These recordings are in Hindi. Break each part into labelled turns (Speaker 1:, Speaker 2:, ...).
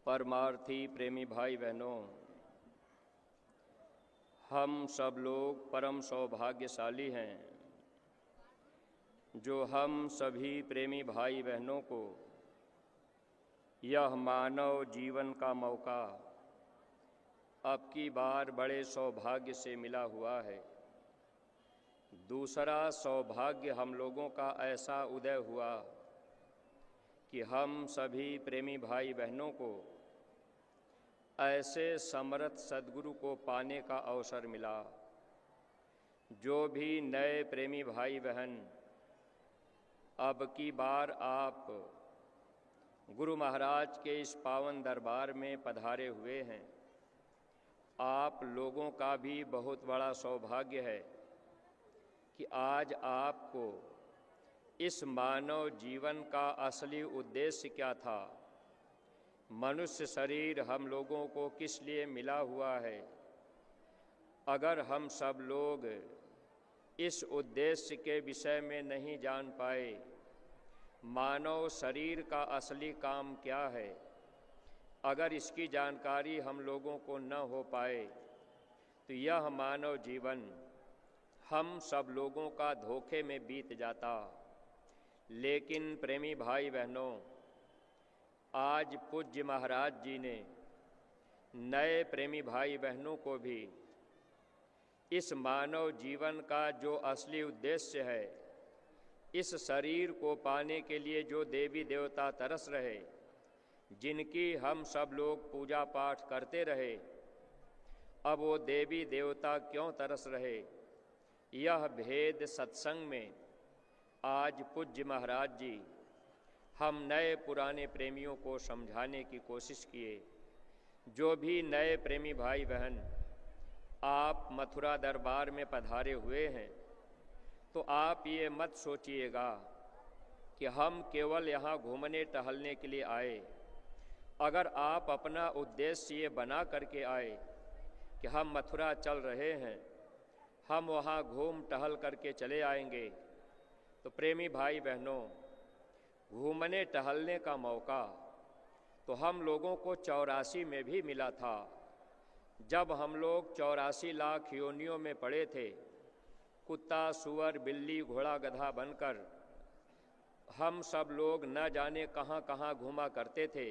Speaker 1: परमार्थी प्रेमी भाई बहनों, हम सब लोग परम सौभाग्यशाली हैं जो हम सभी प्रेमी भाई बहनों को यह मानव जीवन का मौका अब की बार बड़े सौभाग्य से मिला हुआ है। दूसरा सौभाग्य हम लोगों का ऐसा उदय हुआ कि हम सभी प्रेमी भाई बहनों को ऐसे समर्थ सद्गुरु को पाने का अवसर मिला। जो भी नए प्रेमी भाई बहन अब की बार आप गुरु महाराज के इस पावन दरबार में पधारे हुए हैं, आप लोगों का भी बहुत बड़ा सौभाग्य है कि आज आपको इस मानव जीवन का असली उद्देश्य क्या था, मनुष्य शरीर हम लोगों को किस लिए मिला हुआ है। अगर हम सब लोग इस उद्देश्य के विषय में नहीं जान पाए, मानव शरीर का असली काम क्या है, अगर इसकी जानकारी हम लोगों को न हो पाए तो यह मानव जीवन हम सब लोगों का धोखे में बीत जाता। लेकिन प्रेमी भाई बहनों, आज पूज्य महाराज जी ने नए प्रेमी भाई बहनों को भी इस मानव जीवन का जो असली उद्देश्य है, इस शरीर को पाने के लिए जो देवी देवता तरस रहे, जिनकी हम सब लोग पूजा पाठ करते रहे, अब वो देवी देवता क्यों तरस रहे, यह भेद सत्संग में आज पूज्य महाराज जी हम नए पुराने प्रेमियों को समझाने की कोशिश किए। जो भी नए प्रेमी भाई बहन आप मथुरा दरबार में पधारे हुए हैं, तो आप ये मत सोचिएगा कि हम केवल यहाँ घूमने टहलने के लिए आए। अगर आप अपना उद्देश्य ये बना करके आए कि हम मथुरा चल रहे हैं, हम वहाँ घूम टहल करके चले आएंगे, तो प्रेमी भाई बहनों, घूमने टहलने का मौका तो हम लोगों को 84 में भी मिला था, जब हम लोग 84 लाख योनियों में पड़े थे। कुत्ता, सुअर, बिल्ली, घोड़ा, गधा बनकर हम सब लोग न जाने कहाँ कहाँ घूमा करते थे।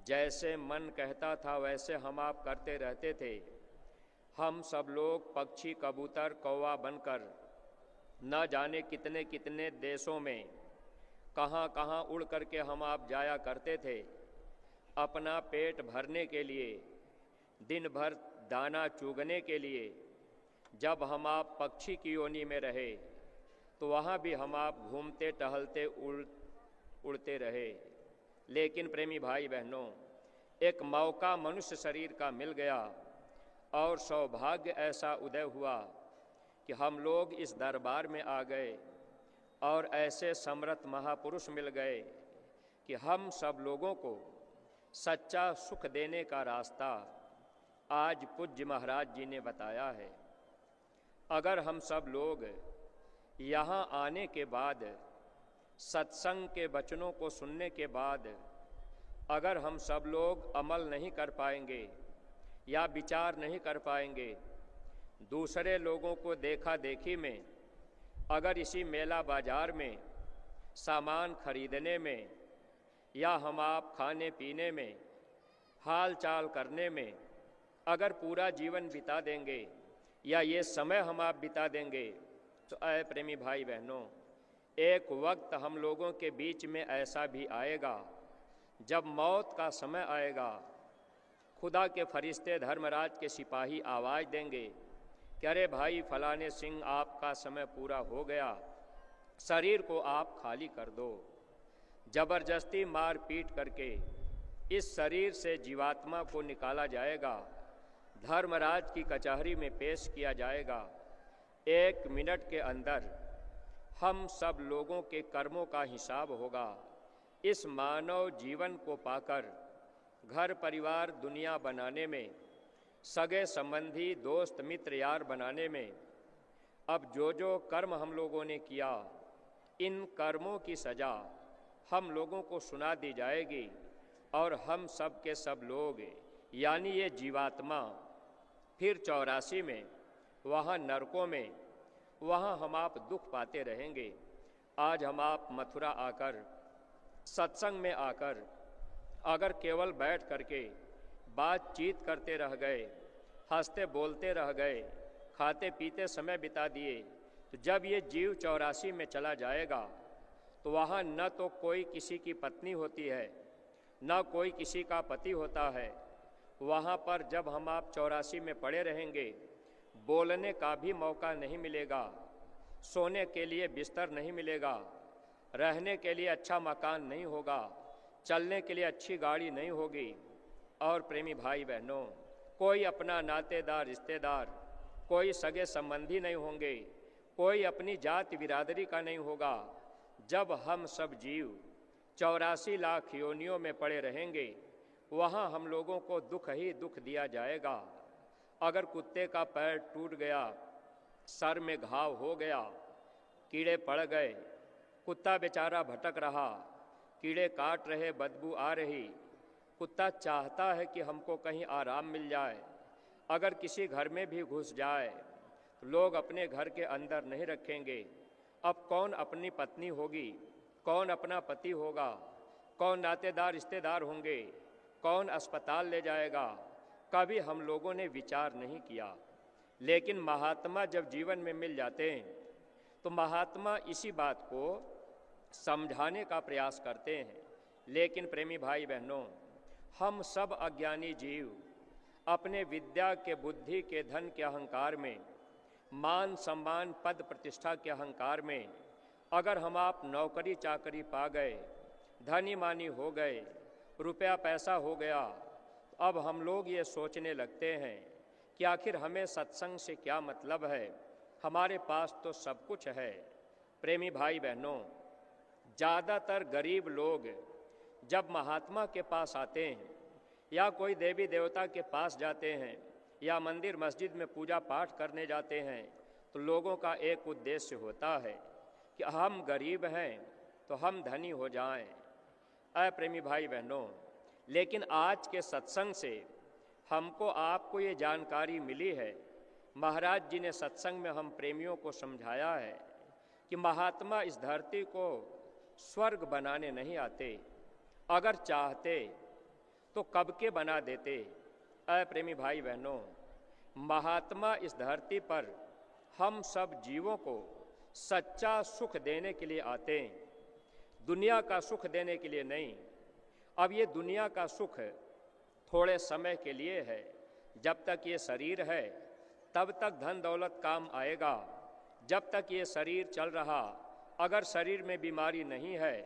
Speaker 1: जैसे मन कहता था वैसे हम आप करते रहते थे। हम सब लोग पक्षी, कबूतर, कौवा बनकर न जाने कितने कितने देशों में कहाँ कहाँ उड़ करके हम आप जाया करते थे अपना पेट भरने के लिए, दिन भर दाना चुगने के लिए। जब हम आप पक्षी की योनि में रहे तो वहाँ भी हम आप घूमते टहलते उड़ते रहे। लेकिन प्रेमी भाई बहनों, एक मौका मनुष्य शरीर का मिल गया और सौभाग्य ऐसा उदय हुआ कि हम लोग इस दरबार में आ गए और ऐसे समर्थ महापुरुष मिल गए कि हम सब लोगों को सच्चा सुख देने का रास्ता आज पूज्य महाराज जी ने बताया है। अगर हम सब लोग यहाँ आने के बाद, सत्संग के वचनों को सुनने के बाद, अगर हम सब लोग अमल नहीं कर पाएंगे या विचार नहीं कर पाएंगे, दूसरे लोगों को देखा देखी में, अगर इसी मेला बाजार में सामान खरीदने में या हम आप खाने पीने में, हाल चाल करने में अगर पूरा जीवन बिता देंगे या ये समय हम आप बिता देंगे, तो ऐ प्रेमी भाई बहनों, एक वक्त हम लोगों के बीच में ऐसा भी आएगा जब मौत का समय आएगा, खुदा के फरिश्ते धर्मराज के सिपाही आवाज़ देंगे कि अरे भाई फलाने सिंह, आपका समय पूरा हो गया, शरीर को आप खाली कर दो। जबरदस्ती मार पीट करके इस शरीर से जीवात्मा को निकाला जाएगा, धर्मराज की कचहरी में पेश किया जाएगा। 1 मिनट के अंदर हम सब लोगों के कर्मों का हिसाब होगा। इस मानव जीवन को पाकर घर परिवार दुनिया बनाने में, सगे संबंधी दोस्त मित्र यार बनाने में, अब जो जो कर्म हम लोगों ने किया, इन कर्मों की सज़ा हम लोगों को सुना दी जाएगी और हम सब के सब लोग यानी ये जीवात्मा फिर 84 में वहाँ नरकों में वहाँ हम आप दुख पाते रहेंगे। आज हम आप मथुरा आकर सत्संग में आकर अगर केवल बैठ करके बातचीत करते रह गए, हंसते बोलते रह गए, खाते पीते समय बिता दिए, तो जब ये जीव 84 में चला जाएगा तो वहाँ न तो कोई किसी की पत्नी होती है, न कोई किसी का पति होता है। वहाँ पर जब हम आप 84 में पड़े रहेंगे, बोलने का भी मौका नहीं मिलेगा, सोने के लिए बिस्तर नहीं मिलेगा, रहने के लिए अच्छा मकान नहीं होगा, चलने के लिए अच्छी गाड़ी नहीं होगी। और प्रेमी भाई बहनों, कोई अपना नातेदार रिश्तेदार, कोई सगे संबंधी नहीं होंगे, कोई अपनी जाति बिरादरी का नहीं होगा। जब हम सब जीव 84 लाख योनियों में पड़े रहेंगे, वहाँ हम लोगों को दुख ही दुख दिया जाएगा। अगर कुत्ते का पैर टूट गया, सर में घाव हो गया, कीड़े पड़ गए, कुत्ता बेचारा भटक रहा, कीड़े काट रहे, बदबू आ रही, कुत्ता चाहता है कि हमको कहीं आराम मिल जाए। अगर किसी घर में भी घुस जाए तो लोग अपने घर के अंदर नहीं रखेंगे। अब कौन अपनी पत्नी होगी, कौन अपना पति होगा, कौन नातेदार रिश्तेदार होंगे, कौन अस्पताल ले जाएगा, कभी हम लोगों ने विचार नहीं किया। लेकिन महात्मा जब जीवन में मिल जाते हैं तो महात्मा इसी बात को समझाने का प्रयास करते हैं। लेकिन प्रेमी भाई बहनों, हम सब अज्ञानी जीव अपने विद्या के, बुद्धि के, धन के अहंकार में, मान सम्मान पद प्रतिष्ठा के अहंकार में अगर हम आप नौकरी चाकरी पा गए, धनी मानी हो गए, रुपया पैसा हो गया, तो अब हम लोग ये सोचने लगते हैं कि आखिर हमें सत्संग से क्या मतलब है, हमारे पास तो सब कुछ है। प्रेमी भाई बहनों, ज़्यादातर गरीब लोग जब महात्मा के पास आते हैं या कोई देवी देवता के पास जाते हैं या मंदिर मस्जिद में पूजा पाठ करने जाते हैं, तो लोगों का एक उद्देश्य होता है कि हम गरीब हैं तो हम धनी हो जाएं। ऐ प्रेमी भाई बहनों, लेकिन आज के सत्संग से हमको आपको ये जानकारी मिली है, महाराज जी ने सत्संग में हम प्रेमियों को समझाया है कि महात्मा इस धरती को स्वर्ग बनाने नहीं आते, अगर चाहते तो कब के बना देते। ऐ प्रेमी भाई बहनों, महात्मा इस धरती पर हम सब जीवों को सच्चा सुख देने के लिए आते हैं, दुनिया का सुख देने के लिए नहीं। अब ये दुनिया का सुख थोड़े समय के लिए है, जब तक ये शरीर है तब तक धन दौलत काम आएगा, जब तक ये शरीर चल रहा। अगर शरीर में बीमारी नहीं है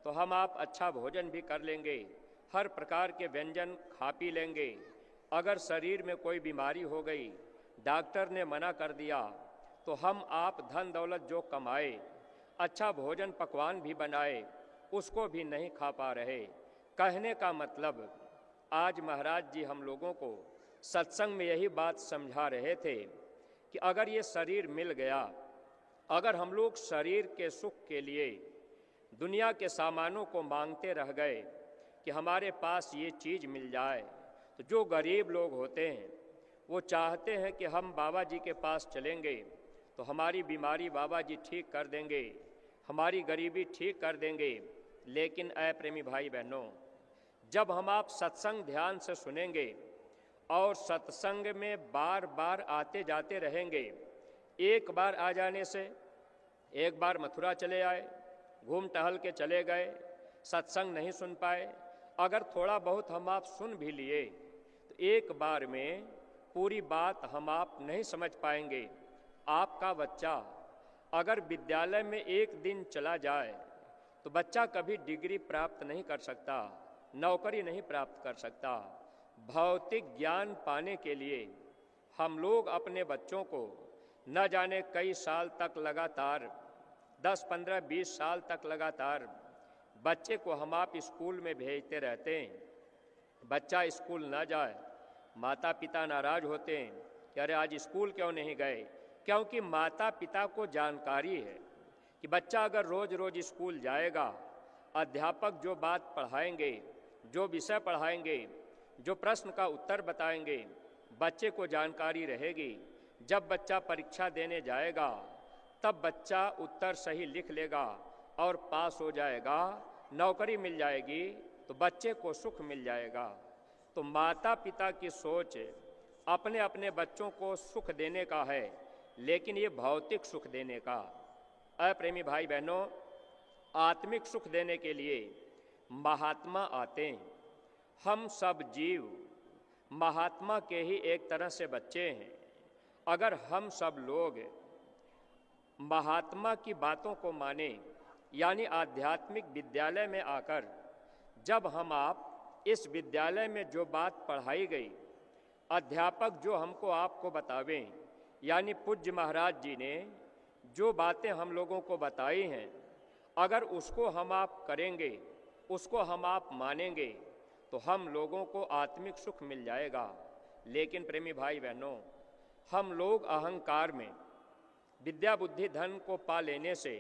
Speaker 1: तो हम आप अच्छा भोजन भी कर लेंगे, हर प्रकार के व्यंजन खा पी लेंगे। अगर शरीर में कोई बीमारी हो गई, डॉक्टर ने मना कर दिया, तो हम आप धन दौलत जो कमाए, अच्छा भोजन पकवान भी बनाए, उसको भी नहीं खा पा रहे। कहने का मतलब, आज महाराज जी हम लोगों को सत्संग में यही बात समझा रहे थे कि अगर ये शरीर मिल गया, अगर हम लोग शरीर के सुख के लिए दुनिया के सामानों को मांगते रह गए कि हमारे पास ये चीज़ मिल जाए, तो जो गरीब लोग होते हैं वो चाहते हैं कि हम बाबा जी के पास चलेंगे तो हमारी बीमारी बाबा जी ठीक कर देंगे, हमारी गरीबी ठीक कर देंगे। लेकिन ऐ प्रेमी भाई बहनों, जब हम आप सत्संग ध्यान से सुनेंगे और सत्संग में बार बार आते जाते रहेंगे, एक बार आ जाने से, एक बार मथुरा चले आए, घूम टहल के चले गए, सत्संग नहीं सुन पाए, अगर थोड़ा बहुत हम आप सुन भी लिए तो एक बार में पूरी बात हम आप नहीं समझ पाएंगे। आपका बच्चा अगर विद्यालय में एक दिन चला जाए तो बच्चा कभी डिग्री प्राप्त नहीं कर सकता, नौकरी नहीं प्राप्त कर सकता। भौतिक ज्ञान पाने के लिए हम लोग अपने बच्चों को न जाने कई साल तक लगातार 10, 15, 20 साल तक लगातार बच्चे को हम आप स्कूल में भेजते रहते हैं। बच्चा स्कूल ना जाए, माता पिता नाराज होते हैं कि अरे आज स्कूल क्यों नहीं गए, क्योंकि माता पिता को जानकारी है कि बच्चा अगर रोज रोज स्कूल जाएगा, अध्यापक जो बात पढ़ाएंगे जो विषय पढ़ाएंगे, जो प्रश्न का उत्तर बताएंगे, बच्चे को जानकारी रहेगी। जब बच्चा परीक्षा देने जाएगा तब बच्चा उत्तर सही लिख लेगा और पास हो जाएगा, नौकरी मिल जाएगी तो बच्चे को सुख मिल जाएगा। तो माता पिता की सोच अपने अपने बच्चों को सुख देने का है, लेकिन ये भौतिक सुख देने का। अप्रेमी भाई बहनों, आत्मिक सुख देने के लिए महात्मा आते हैं। हम सब जीव महात्मा के ही एक तरह से बच्चे हैं। अगर हम सब लोग महात्मा की बातों को माने, यानी आध्यात्मिक विद्यालय में आकर जब हम आप इस विद्यालय में जो बात पढ़ाई गई, अध्यापक जो हमको आपको बतावें, यानी पूज्य महाराज जी ने जो बातें हम लोगों को बताई हैं, अगर उसको हम आप करेंगे, उसको हम आप मानेंगे, तो हम लोगों को आत्मिक सुख मिल जाएगा। लेकिन प्रेमी भाई बहनों, हम लोग अहंकार में विद्या बुद्धि धन को पा लेने से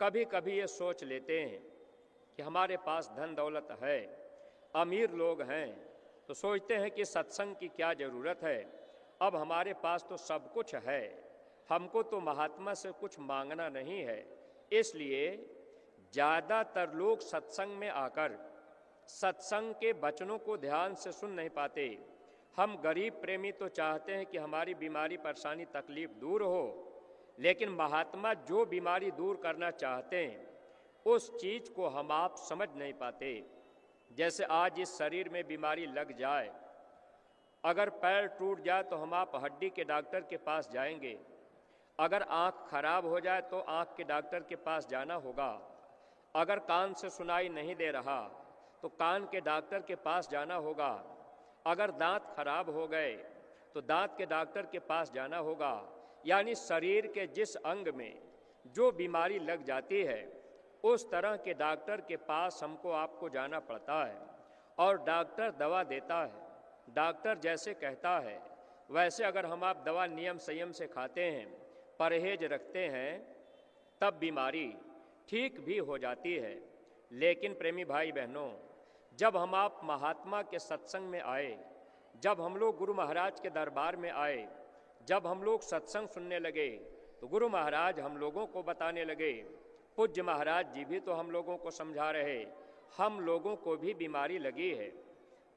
Speaker 1: कभी कभी ये सोच लेते हैं कि हमारे पास धन दौलत है, अमीर लोग हैं, तो सोचते हैं कि सत्संग की क्या ज़रूरत है, अब हमारे पास तो सब कुछ है, हमको तो महात्मा से कुछ मांगना नहीं है। इसलिए ज़्यादातर लोग सत्संग में आकर सत्संग के वचनों को ध्यान से सुन नहीं पाते। हम गरीब प्रेमी तो चाहते हैं कि हमारी बीमारी परेशानी तकलीफ दूर हो, लेकिन महात्मा जो बीमारी दूर करना चाहते हैं उस चीज़ को हम आप समझ नहीं पाते। जैसे आज इस शरीर में बीमारी लग जाए, अगर पैर टूट जाए तो हम आप हड्डी के डॉक्टर के पास जाएंगे, अगर आँख खराब हो जाए तो आँख के डॉक्टर के पास जाना होगा, अगर कान से सुनाई नहीं दे रहा तो कान के डॉक्टर के पास जाना होगा, अगर दांत खराब हो गए तो दांत के डॉक्टर के पास जाना होगा। यानी शरीर के जिस अंग में जो बीमारी लग जाती है उस तरह के डॉक्टर के पास हमको आपको जाना पड़ता है, और डॉक्टर दवा देता है। डॉक्टर जैसे कहता है वैसे अगर हम आप दवा नियम संयम से खाते हैं, परहेज रखते हैं, तब बीमारी ठीक भी हो जाती है। लेकिन प्रेमी भाई बहनों, जब हम आप महात्मा के सत्संग में आए, जब हम लोग गुरु महाराज के दरबार में आए, जब हम लोग सत्संग सुनने लगे, तो गुरु महाराज हम लोगों को बताने लगे, पूज्य महाराज जी भी तो हम लोगों को समझा रहे, हम लोगों को भी बीमारी लगी है,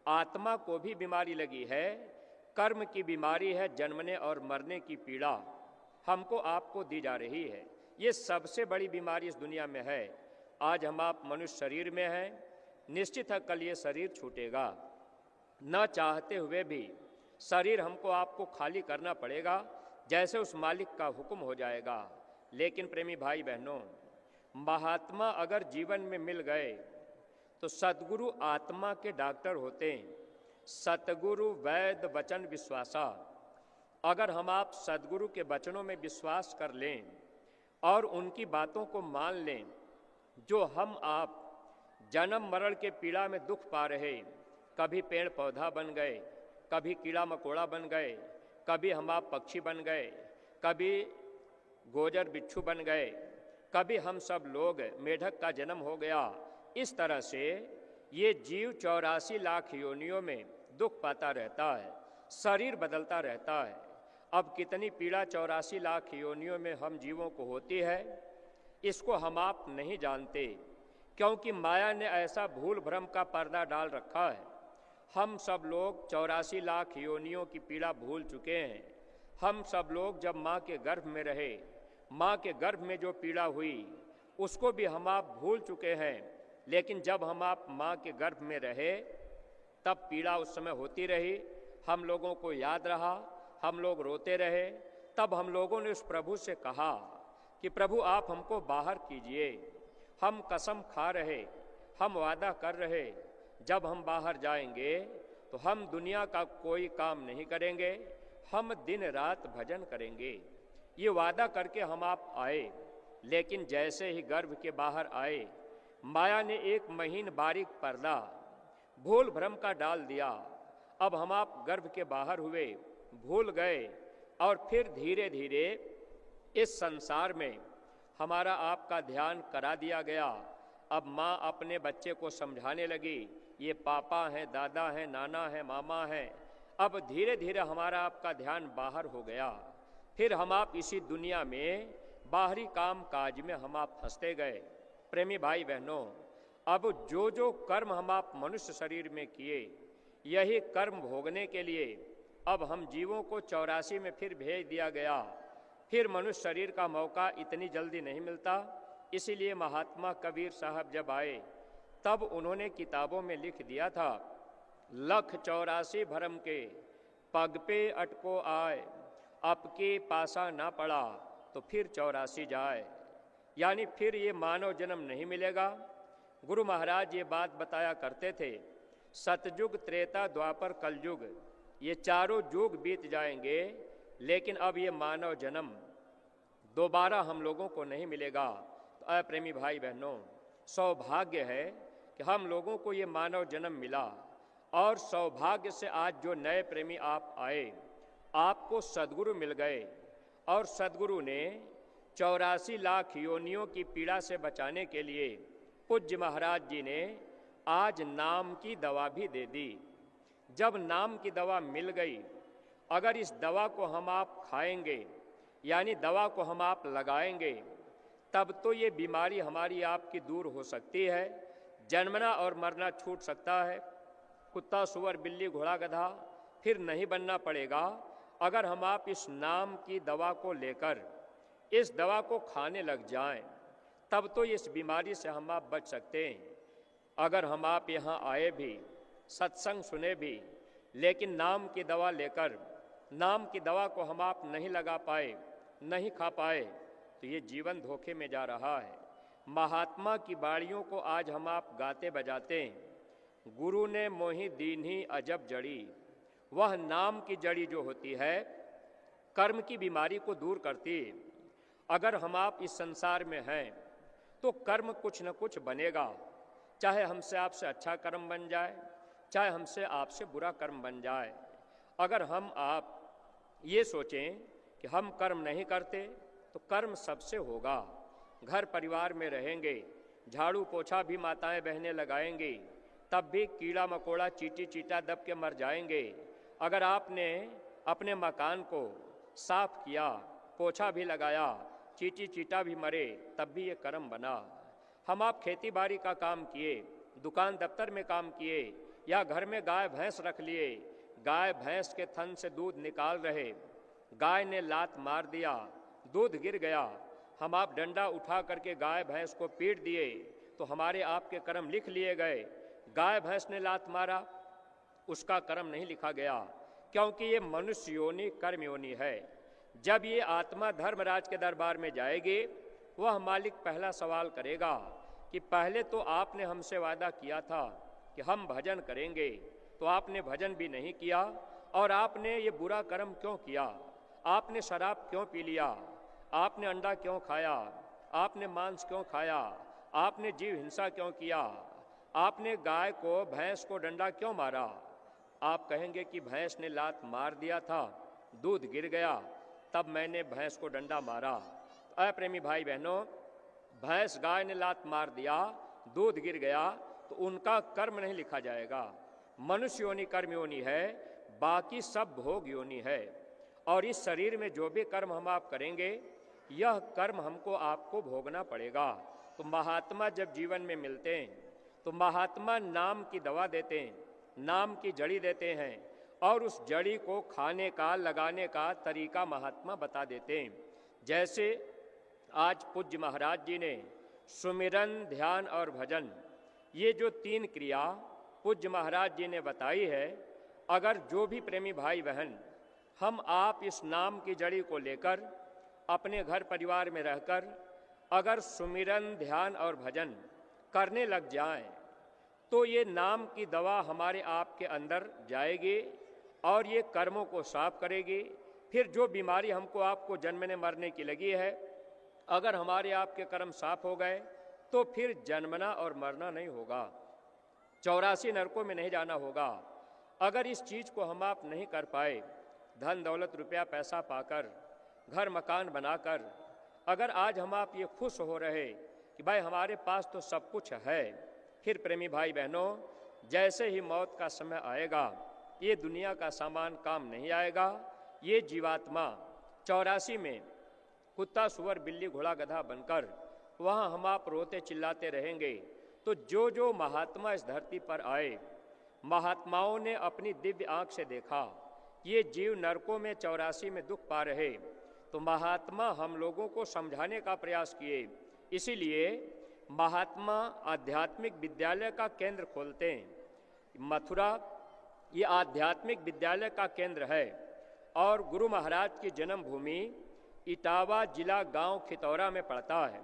Speaker 1: आत्मा को भी बीमारी लगी है, कर्म की बीमारी है, जन्मने और मरने की पीड़ा हमको आपको दी जा रही है। ये सबसे बड़ी बीमारी इस दुनिया में है। आज हम आप मनुष्य शरीर में हैं, निश्चित है कल ये शरीर छूटेगा, न चाहते हुए भी शरीर हमको आपको खाली करना पड़ेगा, जैसे उस मालिक का हुक्म हो जाएगा। लेकिन प्रेमी भाई बहनों, महात्मा अगर जीवन में मिल गए तो सद्गुरु आत्मा के डॉक्टर होते हैं। सतगुरु वैद वचन विश्वासा। अगर हम आप सद्गुरु के वचनों में विश्वास कर लें और उनकी बातों को मान लें, जो हम आप जन्म मरण के पीड़ा में दुख पा रहे, कभी पेड़ पौधा बन गए, कभी कीड़ा मकोड़ा बन गए, कभी हम आप पक्षी बन गए, कभी गोजर बिच्छू बन गए, कभी हम सब लोग मेढक का जन्म हो गया। इस तरह से ये जीव 84 लाख योनियों में दुख पाता रहता है, शरीर बदलता रहता है। अब कितनी पीड़ा 84 लाख योनियों में हम जीवों को होती है, इसको हम आप नहीं जानते, क्योंकि माया ने ऐसा भूल भ्रम का पर्दा डाल रखा है। हम सब लोग 84 लाख योनियों की पीड़ा भूल चुके हैं। हम सब लोग जब माँ के गर्भ में रहे, माँ के गर्भ में जो पीड़ा हुई उसको भी हम आप भूल चुके हैं। लेकिन जब हम आप माँ के गर्भ में रहे तब पीड़ा उस समय होती रही, हम लोगों को याद रहा, हम लोग रोते रहे। तब हम लोगों ने उस प्रभु से कहा कि प्रभु आप हमको बाहर कीजिए। हम कसम खा रहे, हम वादा कर रहे, जब हम बाहर जाएंगे तो हम दुनिया का कोई काम नहीं करेंगे, हम दिन रात भजन करेंगे। ये वादा करके हम आप आए। लेकिन जैसे ही गर्भ के बाहर आए, माया ने एक महीन बारीक पर्दा भूल भ्रम का डाल दिया। अब हम आप गर्भ के बाहर हुए, भूल गए, और फिर धीरे धीरे इस संसार में हमारा आपका ध्यान करा दिया गया। अब माँ अपने बच्चे को समझाने लगी, ये पापा हैं, दादा हैं, नाना हैं, मामा हैं। अब धीरे धीरे हमारा आपका ध्यान बाहर हो गया। फिर हम आप इसी दुनिया में बाहरी काम काज में हम आप फंसते गए। प्रेमी भाई बहनों, अब जो जो कर्म हम आप मनुष्य शरीर में किए, यही कर्म भोगने के लिए अब हम जीवों को 84 में फिर भेज दिया गया। फिर मनुष्य शरीर का मौका इतनी जल्दी नहीं मिलता। इसीलिए महात्मा कबीर साहब जब आए तब उन्होंने किताबों में लिख दिया था, लख 84 भरम के पग पे अटको आए, आपके पासा ना पड़ा तो फिर 84 जाए। यानी फिर ये मानव जन्म नहीं मिलेगा। गुरु महाराज ये बात बताया करते थे, सतयुग, त्रेता, द्वापर, कलयुग, ये चारों युग बीत जाएंगे, लेकिन अब ये मानव जन्म दोबारा हम लोगों को नहीं मिलेगा। तो अप्रेमी भाई बहनों, सौभाग्य है कि हम लोगों को ये मानव जन्म मिला, और सौभाग्य से आज जो नए प्रेमी आप आए, आपको सद्गुरु मिल गए, और सद्गुरु ने 84 लाख योनियों की पीड़ा से बचाने के लिए पूज्य महाराज जी ने आज नाम की दवा भी दे दी। जब नाम की दवा मिल गई, अगर इस दवा को हम आप खाएंगे, यानी दवा को हम आप लगाएंगे, तब तो ये बीमारी हमारी आपकी दूर हो सकती है। जन्मना और मरना छूट सकता है। कुत्ता, सुअर, बिल्ली, घोड़ा, गधा फिर नहीं बनना पड़ेगा। अगर हम आप इस नाम की दवा को लेकर इस दवा को खाने लग जाएं, तब तो इस बीमारी से हम आप बच सकते हैं। अगर हम आप यहाँ आए भी, सत्संग सुने भी, लेकिन नाम की दवा लेकर नाम की दवा को हम आप नहीं लगा पाए, नहीं खा पाए, तो ये जीवन धोखे में जा रहा है। महात्मा की बाणियों को आज हम आप गाते बजाते हैं, गुरु ने मोहि दीन्ही अजब जड़ी। वह नाम की जड़ी जो होती है, कर्म की बीमारी को दूर करती है। अगर हम आप इस संसार में हैं तो कर्म कुछ न कुछ बनेगा, चाहे हमसे आपसे अच्छा कर्म बन जाए, चाहे हमसे आपसे बुरा कर्म बन जाए। अगर हम आप ये सोचें कि हम कर्म नहीं करते तो कर्म सबसे होगा। घर परिवार में रहेंगे, झाड़ू पोछा भी माताएं बहनें लगाएंगी, तब भी कीड़ा मकोड़ा, चींटी चीटा दब के मर जाएंगे। अगर आपने अपने मकान को साफ किया, पोछा भी लगाया, चींटी चीटा भी मरे, तब भी ये कर्म बना। हम आप खेती बाड़ी का काम किए, दुकान दफ्तर में काम किए, या घर में गाय भैंस रख लिए, गाय भैंस के थन से दूध निकाल रहे, गाय ने लात मार दिया, दूध गिर गया, हम आप डंडा उठा करके गाय भैंस को पीट दिए, तो हमारे आपके कर्म लिख लिए गए। गाय भैंस ने लात मारा, उसका कर्म नहीं लिखा गया, क्योंकि ये मनुष्य योनि कर्म योनि है। जब ये आत्मा धर्मराज के दरबार में जाएगी, वह मालिक पहला सवाल करेगा कि पहले तो आपने हमसे वादा किया था कि हम भजन करेंगे, तो आपने भजन भी नहीं किया, और आपने ये बुरा कर्म क्यों किया? आपने शराब क्यों पी लिया? आपने अंडा क्यों खाया? आपने मांस क्यों खाया? आपने जीव हिंसा क्यों किया? आपने गाय को, भैंस को डंडा क्यों मारा? आप कहेंगे कि भैंस ने लात मार दिया था, दूध गिर गया, तब मैंने भैंस को डंडा मारा। अप्रेमी भाई बहनों, भैंस गाय ने लात मार दिया, दूध गिर गया, तो उनका कर्म नहीं लिखा जाएगा। मनुष्य योनि कर्म योनि है, बाकी सब भोग योनि है। और इस शरीर में जो भी कर्म हम आप करेंगे, यह कर्म हमको आपको भोगना पड़ेगा। तो महात्मा जब जीवन में मिलते हैं तो महात्मा नाम की दवा देते हैं, नाम की जड़ी देते हैं, और उस जड़ी को खाने का, लगाने का तरीका महात्मा बता देते हैं। जैसे आज पूज्य महाराज जी ने सुमिरन, ध्यान और भजन, ये जो 3 क्रिया पूज्य महाराज जी ने बताई है, अगर जो भी प्रेमी भाई बहन हम आप इस नाम की जड़ी को लेकर अपने घर परिवार में रहकर अगर सुमिरन, ध्यान और भजन करने लग जाएं, तो ये नाम की दवा हमारे आपके अंदर जाएगी और ये कर्मों को साफ करेगी। फिर जो बीमारी हमको आपको जन्मने मरने की लगी है, अगर हमारे आपके कर्म साफ हो गए तो फिर जन्मना और मरना नहीं होगा, 84 नरकों में नहीं जाना होगा। अगर इस चीज़ को हम आप नहीं कर पाए, धन दौलत रुपया पैसा पाकर, घर मकान बनाकर, अगर आज हम आप ये खुश हो रहे कि भाई हमारे पास तो सब कुछ है, फिर प्रेमी भाई बहनों जैसे ही मौत का समय आएगा, ये दुनिया का सामान काम नहीं आएगा। ये जीवात्मा 84 में कुत्ता सुअर बिल्ली घोड़ा गधा बनकर वहाँ हम आप रोते चिल्लाते रहेंगे। तो जो जो महात्मा इस धरती पर आए, महात्माओं ने अपनी दिव्य आँख से देखा ये जीव नरकों में 84 में दुख पा रहे, तो महात्मा हम लोगों को समझाने का प्रयास किए। इसीलिए महात्मा आध्यात्मिक विद्यालय का केंद्र खोलते हैं। मथुरा ये आध्यात्मिक विद्यालय का केंद्र है और गुरु महाराज की जन्मभूमि इटावा जिला गांव खितौरा में पड़ता है।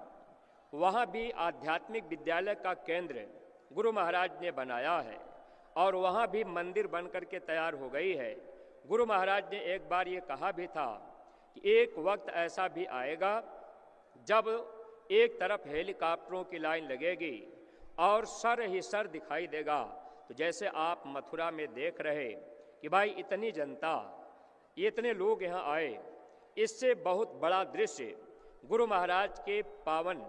Speaker 1: वहाँ भी आध्यात्मिक विद्यालय का केंद्र गुरु महाराज ने बनाया है और वहाँ भी मंदिर बनकर के तैयार हो गई है। गुरु महाराज ने एक बार ये कहा भी था कि एक वक्त ऐसा भी आएगा जब एक तरफ हेलीकॉप्टरों की लाइन लगेगी और सर ही सर दिखाई देगा। तो जैसे आप मथुरा में देख रहे कि भाई इतनी जनता, इतने लोग यहाँ आए, इससे बहुत बड़ा दृश्य गुरु महाराज के पावन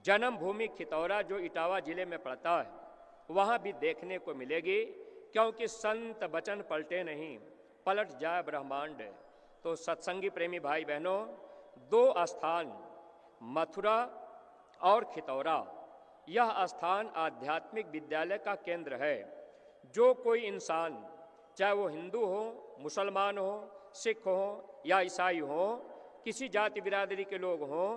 Speaker 1: जन्मभूमि खितौरा जो इटावा जिले में पड़ता है वहाँ भी देखने को मिलेगी, क्योंकि संत वचन पलटे नहीं, पलट जाए ब्रह्मांड। तो सत्संगी प्रेमी भाई बहनों, दो स्थान मथुरा और खितौरा, यह स्थान आध्यात्मिक विद्यालय का केंद्र है। जो कोई इंसान, चाहे वो हिंदू हो, मुसलमान हो, सिख हो या ईसाई हो, किसी जाति बिरादरी के लोग हों,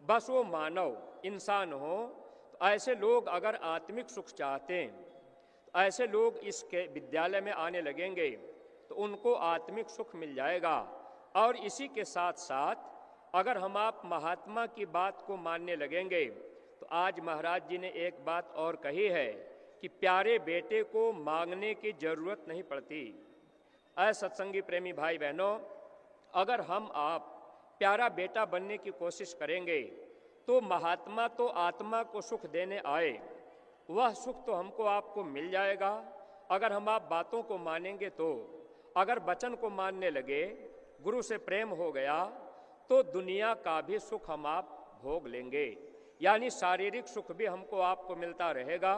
Speaker 1: बस वो मानव इंसान हो, तो ऐसे लोग अगर आत्मिक सुख चाहते हैं तो ऐसे लोग इसके विद्यालय में आने लगेंगे तो उनको आत्मिक सुख मिल जाएगा। और इसी के साथ साथ अगर हम आप महात्मा की बात को मानने लगेंगे तो आज महाराज जी ने एक बात और कही है कि प्यारे बेटे को मांगने की जरूरत नहीं पड़ती। सत्संगी प्रेमी भाई बहनों, अगर हम आप प्यारा बेटा बनने की कोशिश करेंगे तो महात्मा तो आत्मा को सुख देने आए, वह सुख तो हमको आपको मिल जाएगा अगर हम आप बातों को मानेंगे। तो अगर वचन को मानने लगे, गुरु से प्रेम हो गया, तो दुनिया का भी सुख हम आप भोग लेंगे, यानी शारीरिक सुख भी हमको आपको मिलता रहेगा।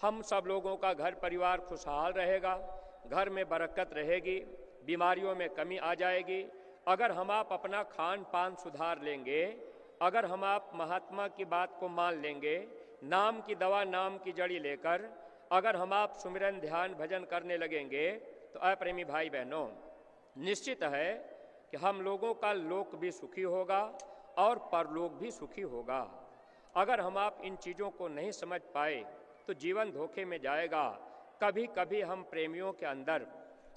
Speaker 1: हम सब लोगों का घर परिवार खुशहाल रहेगा, घर में बरकत रहेगी, बीमारियों में कमी आ जाएगी। अगर हम आप अपना खान पान सुधार लेंगे, अगर हम आप महात्मा की बात को मान लेंगे, नाम की दवा नाम की जड़ी लेकर अगर हम आप सुमिरन ध्यान भजन करने लगेंगे, तो प्रेमी भाई बहनों, निश्चित है कि हम लोगों का लोक भी सुखी होगा और परलोक भी सुखी होगा। अगर हम आप इन चीज़ों को नहीं समझ पाए तो जीवन धोखे में जाएगा। कभी कभी हम प्रेमियों के अंदर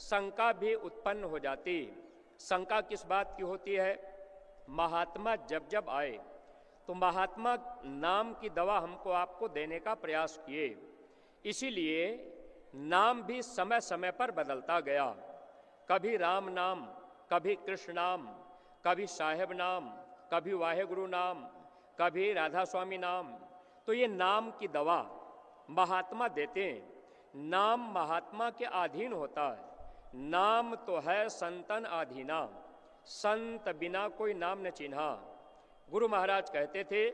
Speaker 1: शंका भी उत्पन्न हो जाती। शंका किस बात की होती है? महात्मा जब जब आए तो महात्मा नाम की दवा हमको आपको देने का प्रयास किए, इसीलिए नाम भी समय समय पर बदलता गया। कभी राम नाम, कभी कृष्ण नाम, कभी साहेब नाम, कभी वाहेगुरु नाम, कभी राधा स्वामी नाम। तो ये नाम की दवा महात्मा देते हैं। नाम महात्मा के अधीन होता है। नाम तो है संतन अधीना, संत बिना कोई नाम न चिन्हा। गुरु महाराज कहते थे,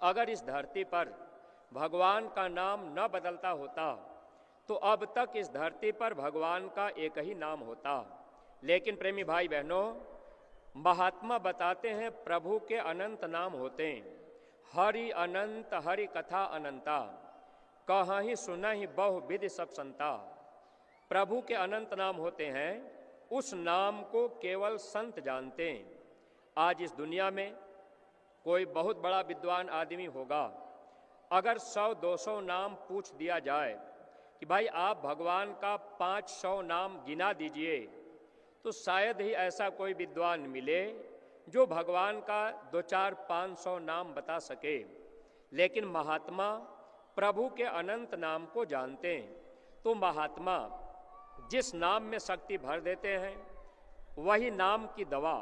Speaker 1: अगर इस धरती पर भगवान का नाम न बदलता होता तो अब तक इस धरती पर भगवान का एक ही नाम होता। लेकिन प्रेमी भाई बहनों, महात्मा बताते हैं प्रभु के अनंत नाम होते हैं। हरि अनंत हरि कथा अनंता, कहाँ ही सुना ही बहु विधि सब संता। प्रभु के अनंत नाम होते हैं, उस नाम को केवल संत जानते हैं। आज इस दुनिया में कोई बहुत बड़ा विद्वान आदमी होगा, अगर 100-200 नाम पूछ दिया जाए कि भाई आप भगवान का 500 नाम गिना दीजिए, तो शायद ही ऐसा कोई विद्वान मिले जो भगवान का 2-4-500 नाम बता सके। लेकिन महात्मा प्रभु के अनंत नाम को जानते हैं, तो महात्मा जिस नाम में शक्ति भर देते हैं वही नाम की दवा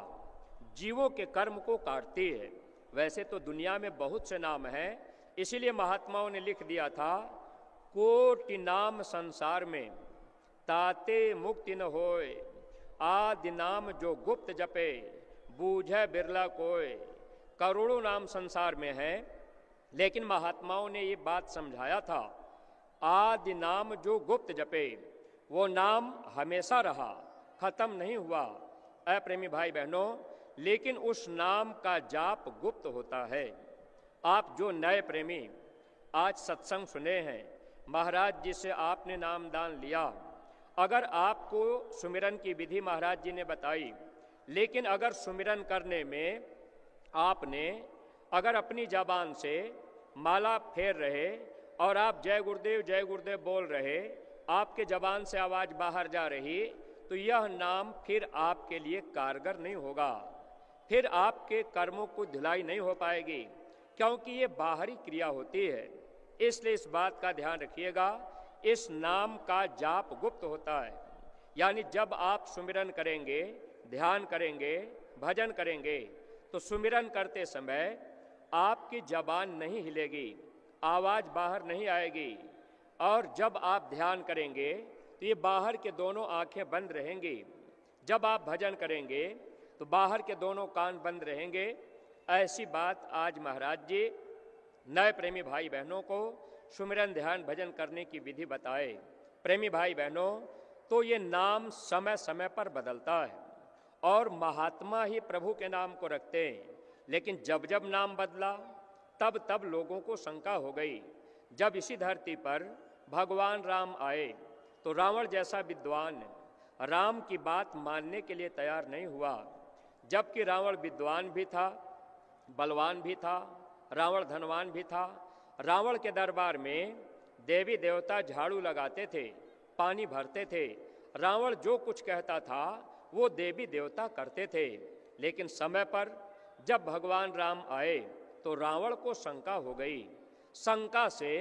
Speaker 1: जीवों के कर्म को काटती है। वैसे तो दुनिया में बहुत से नाम हैं, इसीलिए महात्माओं ने लिख दिया था, कोटि नाम संसार में ताते मुक्ति न होए, आदि नाम जो गुप्त जपे बूझे बिरला कोय। करोड़ों नाम संसार में हैं, लेकिन महात्माओं ने ये बात समझाया था आदि नाम जो गुप्त जपे, वो नाम हमेशा रहा, खत्म नहीं हुआ। अप्रेमी भाई बहनों, लेकिन उस नाम का जाप गुप्त होता है। आप जो नए प्रेमी आज सत्संग सुने हैं, महाराज जी से आपने नामदान लिया, अगर आपको सुमिरन की विधि महाराज जी ने बताई, लेकिन अगर सुमिरन करने में आपने अगर अपनी जबान से माला फेर रहे और आप जय गुरुदेव बोल रहे, आपके जबान से आवाज़ बाहर जा रही, तो यह नाम फिर आपके लिए कारगर नहीं होगा, फिर आपके कर्मों को धुलाई नहीं हो पाएगी, क्योंकि ये बाहरी क्रिया होती है। इसलिए इस बात का ध्यान रखिएगा, इस नाम का जाप गुप्त होता है। यानी जब आप सुमिरन करेंगे, ध्यान करेंगे, भजन करेंगे, तो सुमिरन करते समय आपकी जबान नहीं हिलेगी, आवाज़ बाहर नहीं आएगी। और जब आप ध्यान करेंगे तो ये बाहर के दोनों आंखें बंद रहेंगी। जब आप भजन करेंगे तो बाहर के दोनों कान बंद रहेंगे। ऐसी बात आज महाराज जी नए प्रेमी भाई बहनों को सुमिरन ध्यान भजन करने की विधि बताए। प्रेमी भाई बहनों, तो ये नाम समय समय पर बदलता है और महात्मा ही प्रभु के नाम को रखते हैं, लेकिन जब जब नाम बदला तब तब लोगों को शंका हो गई। जब इसी धरती पर भगवान राम आए तो रावण जैसा विद्वान राम की बात मानने के लिए तैयार नहीं हुआ, जबकि रावण विद्वान भी था, बलवान भी था, रावण धनवान भी था। रावण के दरबार में देवी देवता झाड़ू लगाते थे, पानी भरते थे। रावण जो कुछ कहता था वो देवी देवता करते थे, लेकिन समय पर जब भगवान राम आए तो रावण को शंका हो गई। शंका से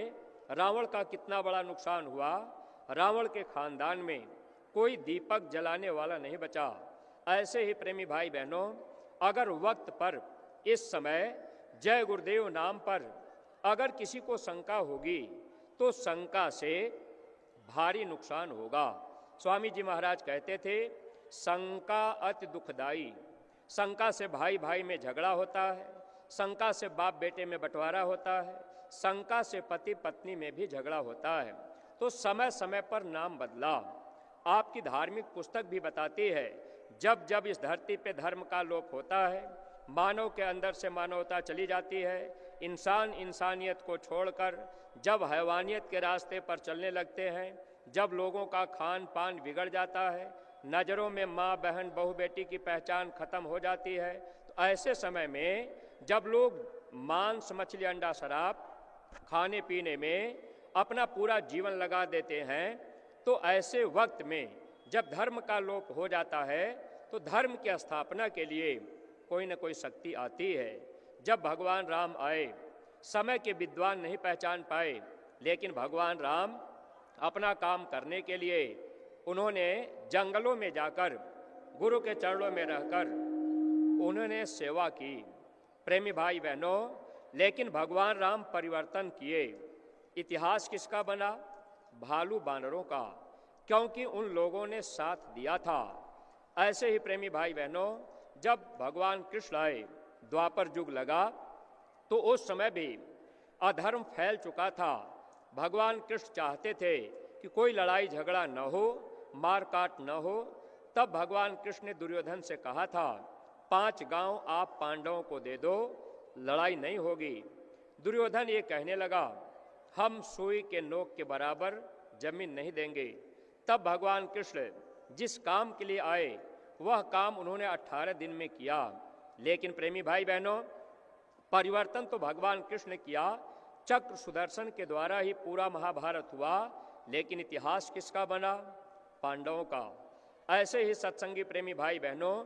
Speaker 1: रावण का कितना बड़ा नुकसान हुआ। रावण के खानदान में कोई दीपक जलाने वाला नहीं बचा। ऐसे ही प्रेमी भाई बहनों, अगर वक्त पर इस समय जय गुरुदेव नाम पर अगर किसी को शंका होगी तो शंका से भारी नुकसान होगा। स्वामी जी महाराज कहते थे, शंका अति दुखदाई। शंका से भाई भाई में झगड़ा होता है, शंका से बाप बेटे में बंटवारा होता है, शंका से पति पत्नी में भी झगड़ा होता है। तो समय समय पर नाम बदला। आपकी धार्मिक पुस्तक भी बताती है, जब जब इस धरती पे धर्म का लोप होता है, मानव के अंदर से मानवता चली जाती है, इंसान इंसानियत को छोड़कर जब हैवानियत के रास्ते पर चलने लगते हैं, जब लोगों का खान पान बिगड़ जाता है, नज़रों में माँ बहन बहू बेटी की पहचान खत्म हो जाती है, तो ऐसे समय में जब लोग मांस मछली अंडा शराब खाने पीने में अपना पूरा जीवन लगा देते हैं, तो ऐसे वक्त में जब धर्म का लोप हो जाता है तो धर्म की स्थापना के लिए कोई न कोई शक्ति आती है। जब भगवान राम आए, समय के विद्वान नहीं पहचान पाए, लेकिन भगवान राम अपना काम करने के लिए उन्होंने जंगलों में जाकर गुरु के चरणों में रहकर उन्होंने सेवा की। प्रेमी भाई बहनों, लेकिन भगवान राम परिवर्तन किए। इतिहास किसका बना? भालू बानरों का, क्योंकि उन लोगों ने साथ दिया था। ऐसे ही प्रेमी भाई बहनों, जब भगवान कृष्ण आए, द्वापर युग लगा, तो उस समय भी अधर्म फैल चुका था। भगवान कृष्ण चाहते थे कि कोई लड़ाई झगड़ा न हो, मार काट न हो। तब भगवान कृष्ण ने दुर्योधन से कहा था, 5 गांव आप पांडवों को दे दो, लड़ाई नहीं होगी। दुर्योधन ये कहने लगा, हम सुई के नोक के बराबर जमीन नहीं देंगे। तब भगवान कृष्ण जिस काम के लिए आए वह काम उन्होंने 18 दिन में किया। लेकिन प्रेमी भाई बहनों, परिवर्तन तो भगवान कृष्ण ने किया, चक्र सुदर्शन के द्वारा ही पूरा महाभारत हुआ, लेकिन इतिहास किसका बना? पांडवों का। ऐसे ही सत्संगी प्रेमी भाई बहनों,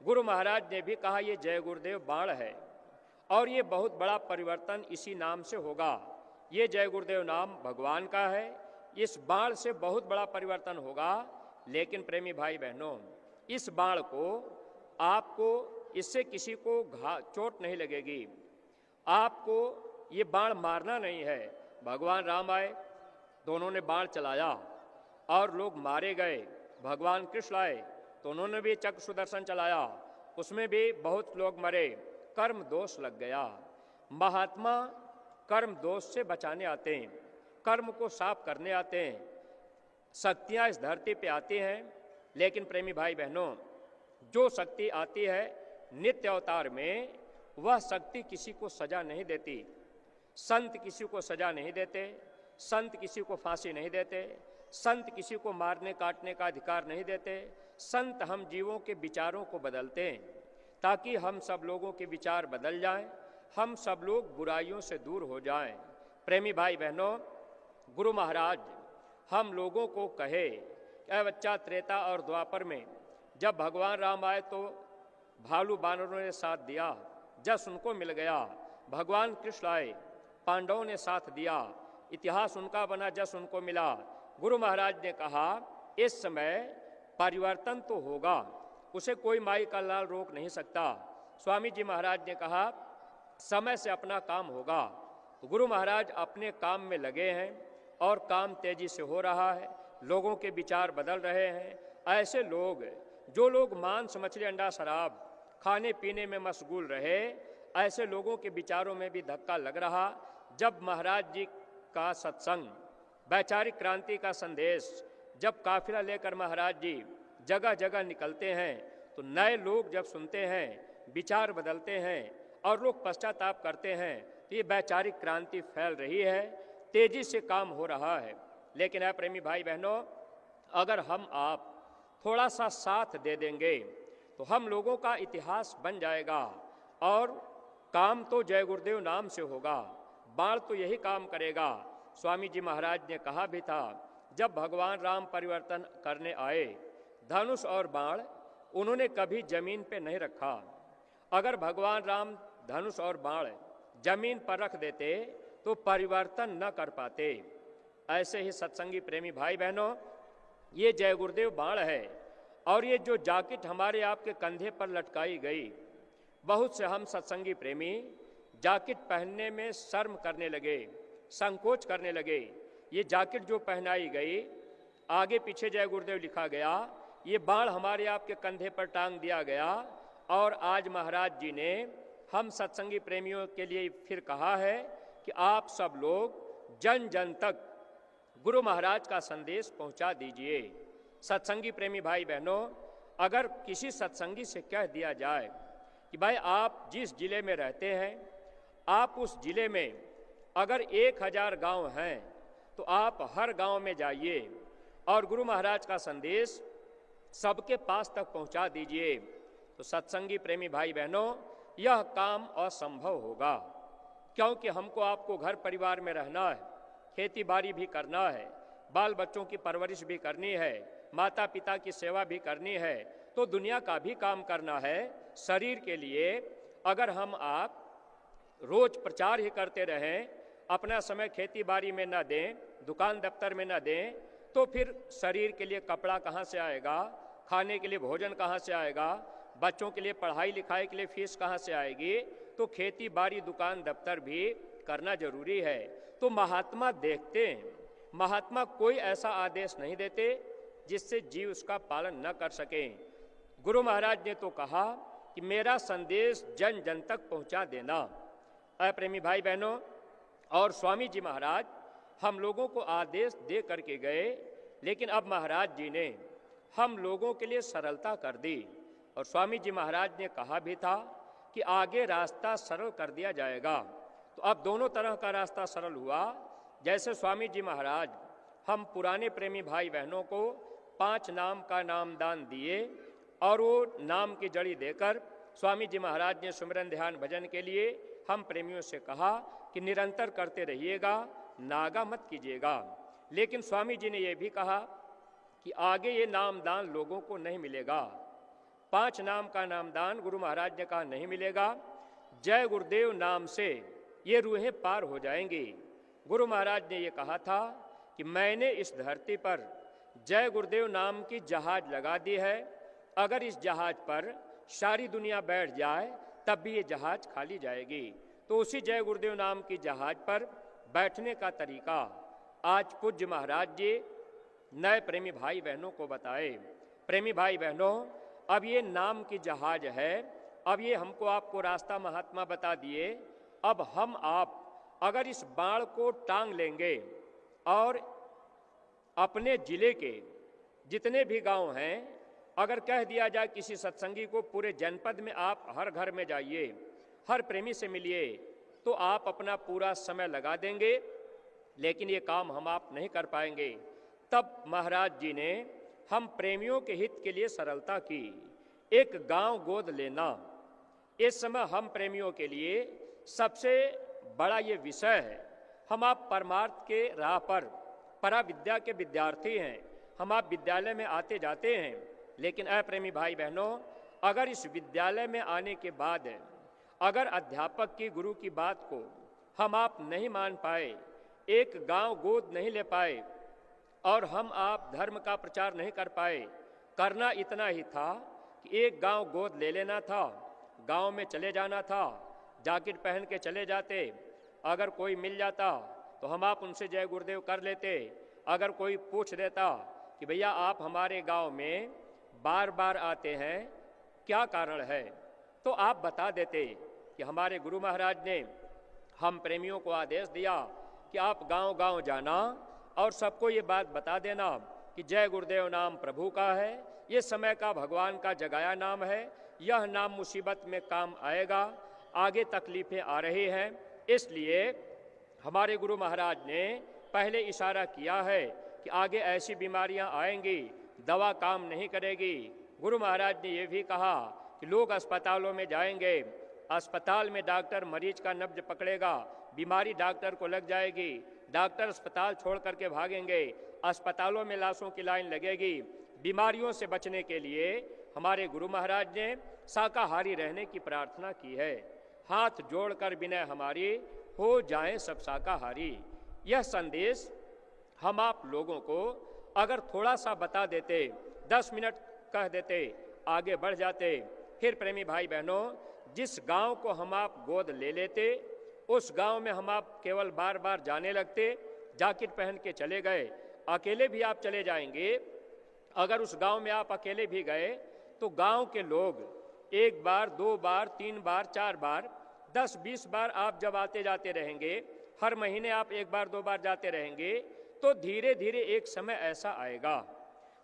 Speaker 1: गुरु महाराज ने भी कहा ये जय गुरुदेव बाण है और ये बहुत बड़ा परिवर्तन इसी नाम से होगा। ये जय गुरुदेव नाम भगवान का है, इस बाण से बहुत बड़ा परिवर्तन होगा। लेकिन प्रेमी भाई बहनों, इस बाण को आपको इससे किसी को चोट नहीं लगेगी, आपको ये बाण मारना नहीं है। भगवान राम आए, दोनों ने बाण चलाया और लोग मारे गए। भगवान कृष्ण आए तो उन्होंने भी चक्र सुदर्शन चलाया, उसमें भी बहुत लोग मरे, कर्म दोष लग गया। महात्मा कर्म दोष से बचाने आते हैं, कर्म को साफ करने आते हैं, शक्तियाँ इस धरती पे आती हैं, लेकिन प्रेमी भाई बहनों, जो शक्ति आती है नित्य अवतार में, वह शक्ति किसी को सजा नहीं देती। संत किसी को सजा नहीं देते, संत किसी को फांसी नहीं देते, संत किसी को मारने काटने का अधिकार नहीं देते। संत हम जीवों के विचारों को बदलते हैं, ताकि हम सब लोगों के विचार बदल जाएं, हम सब लोग बुराइयों से दूर हो जाएं। प्रेमी भाई बहनों, गुरु महाराज हम लोगों को कहे, ऐ बच्चा, त्रेता और द्वापर में जब भगवान राम आए तो भालू बानरों ने साथ दिया, जस उनको मिल गया। भगवान कृष्ण आए, पांडवों ने साथ दिया, इतिहास उनका बना, जस उनको मिला। गुरु महाराज ने कहा, इस समय परिवर्तन तो होगा, उसे कोई माई का लाल रोक नहीं सकता। स्वामी जी महाराज ने कहा, समय से अपना काम होगा। तो गुरु महाराज अपने काम में लगे हैं और काम तेजी से हो रहा है, लोगों के विचार बदल रहे हैं। ऐसे लोग, जो लोग मांस मछली अंडा शराब खाने पीने में मशगूल रहे, ऐसे लोगों के विचारों में भी धक्का लग रहा। जब महाराज जी का सत्संग, वैचारिक क्रांति का संदेश, जब काफिला लेकर महाराज जी जगह जगह निकलते हैं, तो नए लोग जब सुनते हैं, विचार बदलते हैं और लोग पश्चाताप करते हैं, तो ये वैचारिक क्रांति फैल रही है, तेजी से काम हो रहा है। लेकिन है प्रेमी भाई बहनों, अगर हम आप थोड़ा सा साथ दे देंगे तो हम लोगों का इतिहास बन जाएगा और काम तो जय गुरुदेव नाम से होगा, बाण तो यही काम करेगा। स्वामी जी महाराज ने कहा भी था, जब भगवान राम परिवर्तन करने आए, धनुष और बाण उन्होंने कभी जमीन पे नहीं रखा। अगर भगवान राम धनुष और बाण जमीन पर रख देते तो परिवर्तन न कर पाते। ऐसे ही सत्संगी प्रेमी भाई बहनों, ये जय गुरुदेव बाण है और ये जो जाकिट हमारे आपके कंधे पर लटकाई गई, बहुत से हम सत्संगी प्रेमी जाकिट पहनने में शर्म करने लगे, संकोच करने लगे। ये जाकिट जो पहनाई गई, आगे पीछे जय गुरुदेव लिखा गया, ये बाण हमारे आपके कंधे पर टांग दिया गया और आज महाराज जी ने हम सत्संगी प्रेमियों के लिए फिर कहा है कि आप सब लोग जन जन तक गुरु महाराज का संदेश पहुंचा दीजिए। सत्संगी प्रेमी भाई बहनों, अगर किसी सत्संगी से कह दिया जाए कि भाई आप जिस जिले में रहते हैं, आप उस जिले में अगर 1000 गांव हैं तो आप हर गांव में जाइए और गुरु महाराज का संदेश सबके पास तक पहुंचा दीजिए, तो सत्संगी प्रेमी भाई बहनों, यह काम असंभव होगा। क्योंकि हमको आपको घर परिवार में रहना है, खेती बाड़ी भी करना है, बाल बच्चों की परवरिश भी करनी है, माता पिता की सेवा भी करनी है, तो दुनिया का भी काम करना है। शरीर के लिए अगर हम आप रोज प्रचार ही करते रहें, अपना समय खेती बाड़ी में न दें, दुकान दफ्तर में न दें, तो फिर शरीर के लिए कपड़ा कहाँ से आएगा, खाने के लिए भोजन कहाँ से आएगा, बच्चों के लिए पढ़ाई लिखाई के लिए फीस कहाँ से आएगी। तो खेती बाड़ी दुकान दफ्तर भी करना जरूरी है। तो महात्मा देखते हैं, महात्मा कोई ऐसा आदेश नहीं देते जिससे जीव उसका पालन न कर सके। गुरु महाराज ने तो कहा कि मेरा संदेश जन जन तक पहुंचा देना। प्रेमी भाई बहनों, और स्वामी जी महाराज हम लोगों को आदेश दे करके गए, लेकिन अब महाराज जी ने हम लोगों के लिए सरलता कर दी। और स्वामी जी महाराज ने कहा भी था कि आगे रास्ता सरल कर दिया जाएगा। तो अब दोनों तरह का रास्ता सरल हुआ। जैसे स्वामी जी महाराज हम पुराने प्रेमी भाई बहनों को 5 नाम का नामदान दिए और वो नाम की जड़ी देकर स्वामी जी महाराज ने सुमिरन ध्यान भजन के लिए हम प्रेमियों से कहा कि निरंतर करते रहिएगा, नागा मत कीजिएगा। लेकिन स्वामी जी ने यह भी कहा कि आगे ये नामदान लोगों को नहीं मिलेगा। 5 नाम का नामदान गुरु महाराज ने कहा नहीं मिलेगा। जय गुरुदेव नाम से ये रूहें पार हो जाएंगी। गुरु महाराज ने ये कहा था कि मैंने इस धरती पर जय गुरुदेव नाम की जहाज लगा दी है, अगर इस जहाज पर सारी दुनिया बैठ जाए तब भी ये जहाज खाली जाएगी। तो उसी जय गुरुदेव नाम की जहाज पर बैठने का तरीका आज पूज्य महाराज जी नए प्रेमी भाई बहनों को बताए। प्रेमी भाई बहनों, अब ये नाम की जहाज है, अब ये हमको आपको रास्ता महात्मा बता दिए। अब हम आप अगर इस बाण को टांग लेंगे, और अपने जिले के जितने भी गांव हैं, अगर कह दिया जाए किसी सत्संगी को पूरे जनपद में आप हर घर में जाइए, हर प्रेमी से मिलिए, तो आप अपना पूरा समय लगा देंगे, लेकिन ये काम हम आप नहीं कर पाएंगे। तब महाराज जी ने हम प्रेमियों के हित के लिए सरलता की। एक गांव गोद लेना इस समय हम प्रेमियों के लिए सबसे बड़ा ये विषय है। हम आप परमार्थ के राह पर परा विद्या के विद्यार्थी हैं, हम आप विद्यालय में आते जाते हैं, लेकिन अप्रेमी भाई बहनों, अगर इस विद्यालय में आने के बाद अगर अध्यापक की गुरु की बात को हम आप नहीं मान पाए, एक गांव गोद नहीं ले पाए और हम आप धर्म का प्रचार नहीं कर पाए, करना इतना ही था कि एक गांव गोद ले लेना था, गांव में चले जाना था, जैकेट पहन के चले जाते, अगर कोई मिल जाता तो हम आप उनसे जय गुरुदेव कर लेते। अगर कोई पूछ देता कि भैया आप हमारे गांव में बार बार आते हैं, क्या कारण है, तो आप बता देते कि हमारे गुरु महाराज ने हम प्रेमियों को आदेश दिया कि आप गांव-गांव जाना और सबको ये बात बता देना कि जय गुरुदेव नाम प्रभु का है, ये समय का भगवान का जगाया नाम है, यह नाम मुसीबत में काम आएगा, आगे तकलीफें आ रही हैं, इसलिए हमारे गुरु महाराज ने पहले इशारा किया है कि आगे ऐसी बीमारियां आएंगी, दवा काम नहीं करेगी। गुरु महाराज ने ये भी कहा कि लोग अस्पतालों में जाएंगे, अस्पताल में डॉक्टर मरीज का नब्ज पकड़ेगा, बीमारी डॉक्टर को लग जाएगी, डॉक्टर अस्पताल छोड़ करके भागेंगे, अस्पतालों में लाशों की लाइन लगेगी। बीमारियों से बचने के लिए हमारे गुरु महाराज ने शाकाहारी रहने की प्रार्थना की है। हाथ जोड़कर विनय हमारी, हो जाएं सब शाकाहारी। यह संदेश हम आप लोगों को अगर थोड़ा सा बता देते, 10 मिनट कह देते, आगे बढ़ जाते, फिर प्रेमी भाई बहनों, जिस गांव को हम आप गोद ले लेते, उस गांव में हम आप केवल बार बार जाने लगते, जैकेट पहन के चले गए, अकेले भी आप चले जाएंगे। अगर उस गांव में आप अकेले भी गए तो गांव के लोग 1 बार, 2 बार, 3 बार, 4 बार, 10-20 बार आप जब आते जाते रहेंगे, हर महीने आप 1 बार 2 बार जाते रहेंगे, तो धीरे धीरे एक समय ऐसा आएगा,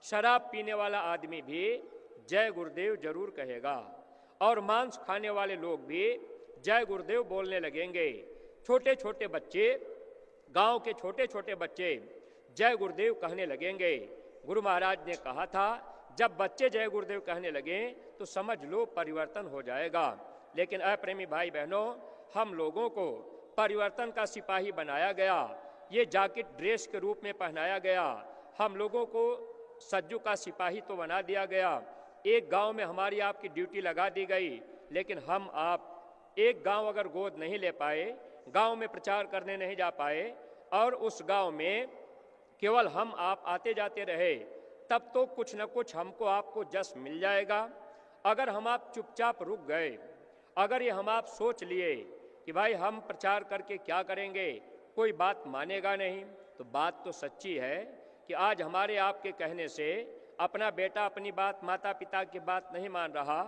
Speaker 1: शराब पीने वाला आदमी भी जय गुरुदेव जरूर कहेगा और मांस खाने वाले लोग भी जय गुरुदेव बोलने लगेंगे। छोटे छोटे बच्चे, गांव के छोटे छोटे बच्चे जय गुरुदेव कहने लगेंगे। गुरु महाराज ने कहा था, जब बच्चे जय गुरुदेव कहने लगे तो समझ लो परिवर्तन हो जाएगा। लेकिन अप्रेमी भाई बहनों, हम लोगों को परिवर्तन का सिपाही बनाया गया, ये जैकेट ड्रेस के रूप में पहनाया गया, हम लोगों को सज्जू का सिपाही तो बना दिया गया, एक गांव में हमारी आपकी ड्यूटी लगा दी गई, लेकिन हम आप एक गांव अगर गोद नहीं ले पाए, गांव में प्रचार करने नहीं जा पाए और उस गांव में केवल हम आप आते जाते रहे, तब तो कुछ न कुछ हमको आपको जस मिल जाएगा। अगर हम आप चुपचाप रुक गए, अगर ये हम आप सोच लिए कि भाई हम प्रचार करके क्या करेंगे, कोई बात मानेगा नहीं, तो बात तो सच्ची है कि आज हमारे आपके कहने से अपना बेटा अपनी बात, माता पिता की बात नहीं मान रहा।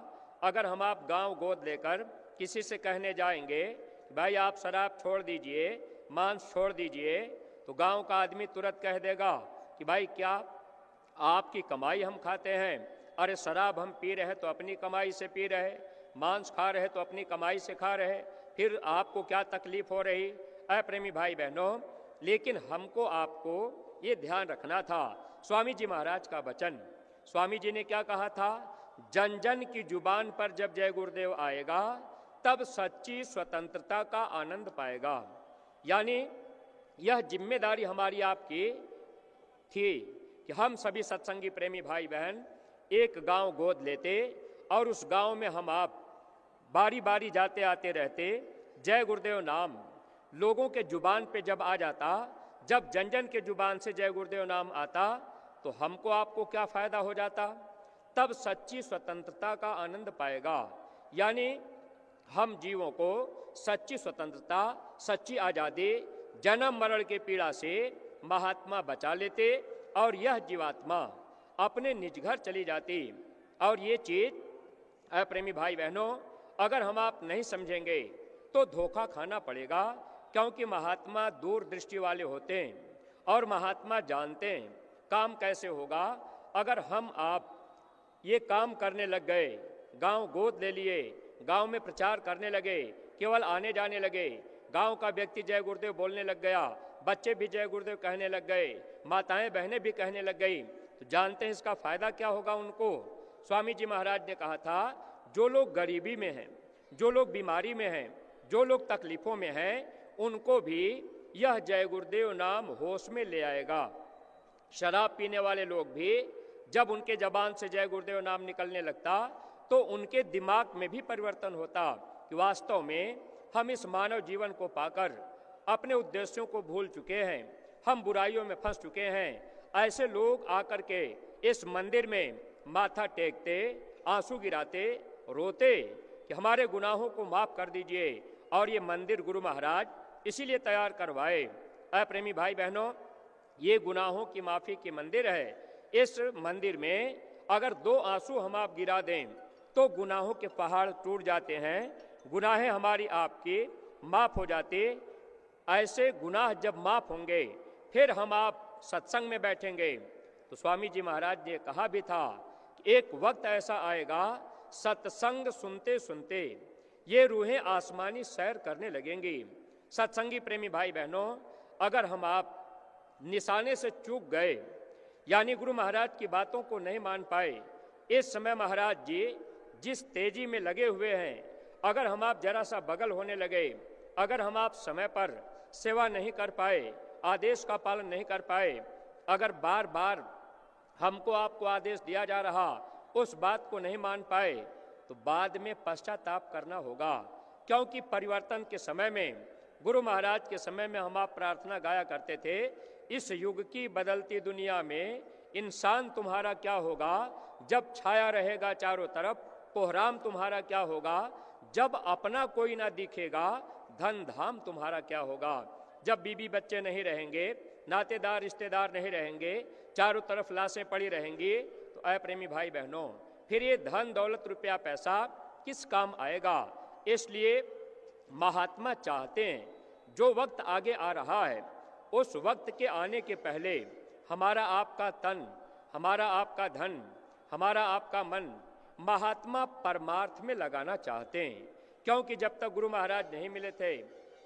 Speaker 1: अगर हम आप गांव गोद लेकर किसी से कहने जाएंगे कि भाई आप शराब छोड़ दीजिए, मांस छोड़ दीजिए, तो गांव का आदमी तुरंत कह देगा कि भाई क्या आपकी कमाई हम खाते हैं, अरे शराब हम पी रहे तो अपनी कमाई से पी रहे, मांस खा रहे तो अपनी कमाई से खा रहे, फिर आपको क्या तकलीफ हो रही। अप्रेमी भाई बहनों, लेकिन हमको आपको ये ध्यान रखना था, स्वामी जी महाराज का वचन, स्वामी जी ने क्या कहा था, जन जन की जुबान पर जब जय गुरुदेव आएगा तब सच्ची स्वतंत्रता का आनंद पाएगा। यानी यह जिम्मेदारी हमारी आपकी थी कि हम सभी सत्संगी प्रेमी भाई बहन एक गांव गोद लेते और उस गांव में हम आप बारी बारी जाते आते रहते। जय गुरुदेव नाम लोगों के जुबान पे जब आ जाता, जब जन जन के जुबान से जय गुरुदेव नाम आता, तो हमको आपको क्या फायदा हो जाता, तब सच्ची स्वतंत्रता का आनंद पाएगा। यानी हम जीवों को सच्ची स्वतंत्रता, सच्ची आज़ादी, जन्म मरण के पीड़ा से महात्मा बचा लेते और यह जीवात्मा अपने निज घर चली जाती। और ये चीज़ अप्रेमी भाई बहनों, अगर हम आप नहीं समझेंगे तो धोखा खाना पड़ेगा, क्योंकि महात्मा दूरदृष्टि वाले होते हैं और महात्मा जानते हैं काम कैसे होगा। अगर हम आप ये काम करने लग गए, गांव गोद ले लिए, गांव में प्रचार करने लगे, केवल आने जाने लगे, गांव का व्यक्ति जय गुरुदेव बोलने लग गया, बच्चे भी जय गुरुदेव कहने लग गए, माताएं बहनें भी कहने लग गई, तो जानते हैं इसका फायदा क्या होगा उनको। स्वामी जी महाराज ने कहा था, जो लोग गरीबी में हैं, जो लोग बीमारी में हैं, जो लोग तकलीफों में हैं, उनको भी यह जय गुरुदेव नाम होश में ले आएगा। शराब पीने वाले लोग भी जब उनके जबान से जय गुरुदेव नाम निकलने लगता तो उनके दिमाग में भी परिवर्तन होता कि वास्तव में हम इस मानव जीवन को पाकर अपने उद्देश्यों को भूल चुके हैं, हम बुराइयों में फंस चुके हैं। ऐसे लोग आकर के इस मंदिर में माथा टेकते, आंसू गिराते, रोते कि हमारे गुनाहों को माफ़ कर दीजिए। और ये मंदिर गुरु महाराज इसीलिए तैयार करवाए। प्रेमी भाई बहनों, ये गुनाहों की माफ़ी की मंदिर है। इस मंदिर में अगर 2 आंसू हम आप गिरा दें तो गुनाहों के पहाड़ टूट जाते हैं, गुनाहें हमारी आपकी माफ़ हो जाती। ऐसे गुनाह जब माफ़ होंगे फिर हम आप सत्संग में बैठेंगे। तो स्वामी जी महाराज ने कहा भी था कि एक वक्त ऐसा आएगा, सत्संग सुनते सुनते ये रूहें आसमानी सैर करने लगेंगी। सत्संगी प्रेमी भाई बहनों, अगर हम आप निशाने से चूक गए, यानी गुरु महाराज की बातों को नहीं मान पाए, इस समय महाराज जी जिस तेजी में लगे हुए हैं, अगर हम आप जरा सा बगल होने लगे, अगर हम आप समय पर सेवा नहीं कर पाए, आदेश का पालन नहीं कर पाए, अगर बार बार हमको आपको आदेश दिया जा रहा उस बात को नहीं मान पाए, तो बाद में पश्चाताप करना होगा। क्योंकि परिवर्तन के समय में, गुरु महाराज के समय में हम आप प्रार्थना गाया करते थे, इस युग की बदलती दुनिया में इंसान तुम्हारा क्या होगा जब छाया रहेगा चारों तरफ, कोहराम तुम्हारा क्या होगा जब अपना कोई ना दिखेगा, धन धाम तुम्हारा क्या होगा जब बीबी बच्चे नहीं रहेंगे, नातेदार रिश्तेदार नहीं रहेंगे, चारों तरफ लाशें पड़ी रहेंगी। तो ऐ प्रेमी भाई बहनों, फिर ये धन दौलत रुपया पैसा किस काम आएगा। इसलिए महात्मा चाहते हैं जो वक्त आगे आ रहा है, उस वक्त के आने के पहले हमारा आपका तन, हमारा आपका धन, हमारा आपका मन महात्मा परमार्थ में लगाना चाहते हैं। क्योंकि जब तक गुरु महाराज नहीं मिले थे,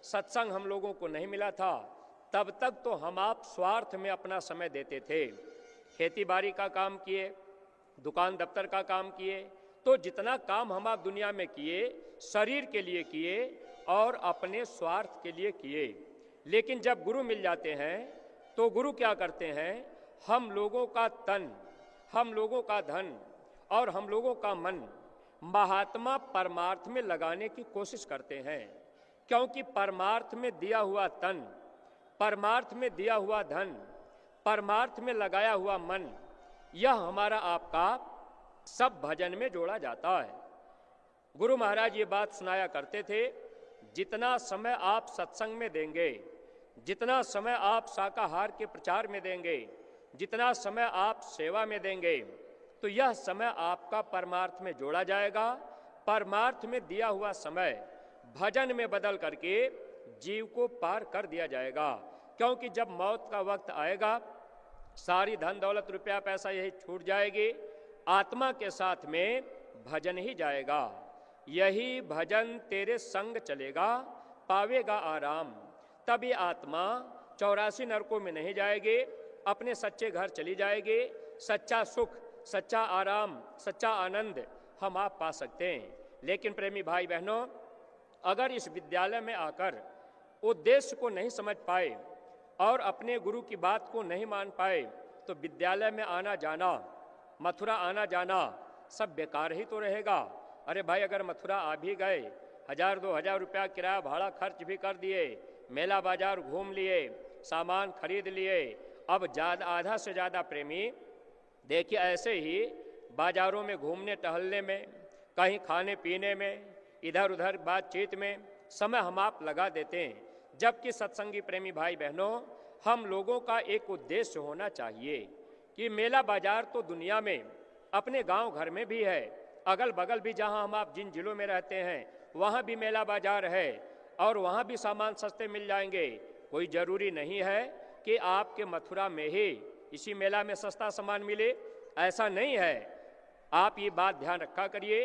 Speaker 1: सत्संग हम लोगों को नहीं मिला था, तब तक तो हम आप स्वार्थ में अपना समय देते थे। खेती बाड़ी का काम किए, दुकान दफ्तर का काम किए, तो जितना काम हम आप दुनिया में किए शरीर के लिए किए और अपने स्वार्थ के लिए किए। लेकिन जब गुरु मिल जाते हैं तो गुरु क्या करते हैं, हम लोगों का तन, हम लोगों का धन और हम लोगों का मन महात्मा परमार्थ में लगाने की कोशिश करते हैं। क्योंकि परमार्थ में दिया हुआ तन, परमार्थ में दिया हुआ धन, परमार्थ में लगाया हुआ मन, यह हमारा आपका सब भजन में जोड़ा जाता है। गुरु महाराज ये बात सुनाया करते थे, जितना समय आप सत्संग में देंगे, जितना समय आप शाकाहार के प्रचार में देंगे, जितना समय आप सेवा में देंगे, तो यह समय आपका परमार्थ में जोड़ा जाएगा। परमार्थ में दिया हुआ समय भजन में बदल करके जीव को पार कर दिया जाएगा। क्योंकि जब मौत का वक्त आएगा, सारी धन दौलत रुपया पैसा यही छूट जाएगी, आत्मा के साथ में भजन ही जाएगा। यही भजन तेरे संग चलेगा, पावेगा आराम। तब ये आत्मा 84 नरकों में नहीं जाएगी, अपने सच्चे घर चली जाएगी। सच्चा सुख, सच्चा आराम, सच्चा आनंद हम आप पा सकते हैं। लेकिन प्रेमी भाई बहनों, अगर इस विद्यालय में आकर उद्देश्य को नहीं समझ पाए और अपने गुरु की बात को नहीं मान पाए, तो विद्यालय में आना जाना, मथुरा आना जाना सब बेकार ही तो रहेगा। अरे भाई, अगर मथुरा आ भी गए, 1000-2000 रुपया किराया भाड़ा खर्च भी कर दिए, मेला बाजार घूम लिए, सामान खरीद लिए, अब आधा से ज़्यादा प्रेमी देखिए ऐसे ही बाजारों में घूमने टहलने में, कहीं खाने पीने में, इधर उधर बातचीत में समय हम आप लगा देते हैं। जबकि सत्संगी प्रेमी भाई बहनों, हम लोगों का एक उद्देश्य होना चाहिए कि मेला बाजार तो दुनिया में अपने गांव घर में भी है, अगल बगल भी जहां हम आप जिन जिलों में रहते हैं वहां भी मेला बाजार है और वहां भी सामान सस्ते मिल जाएंगे। कोई ज़रूरी नहीं है कि आपके मथुरा में ही इसी मेला में सस्ता सामान मिले, ऐसा नहीं है। आप ये बात ध्यान रखा करिए,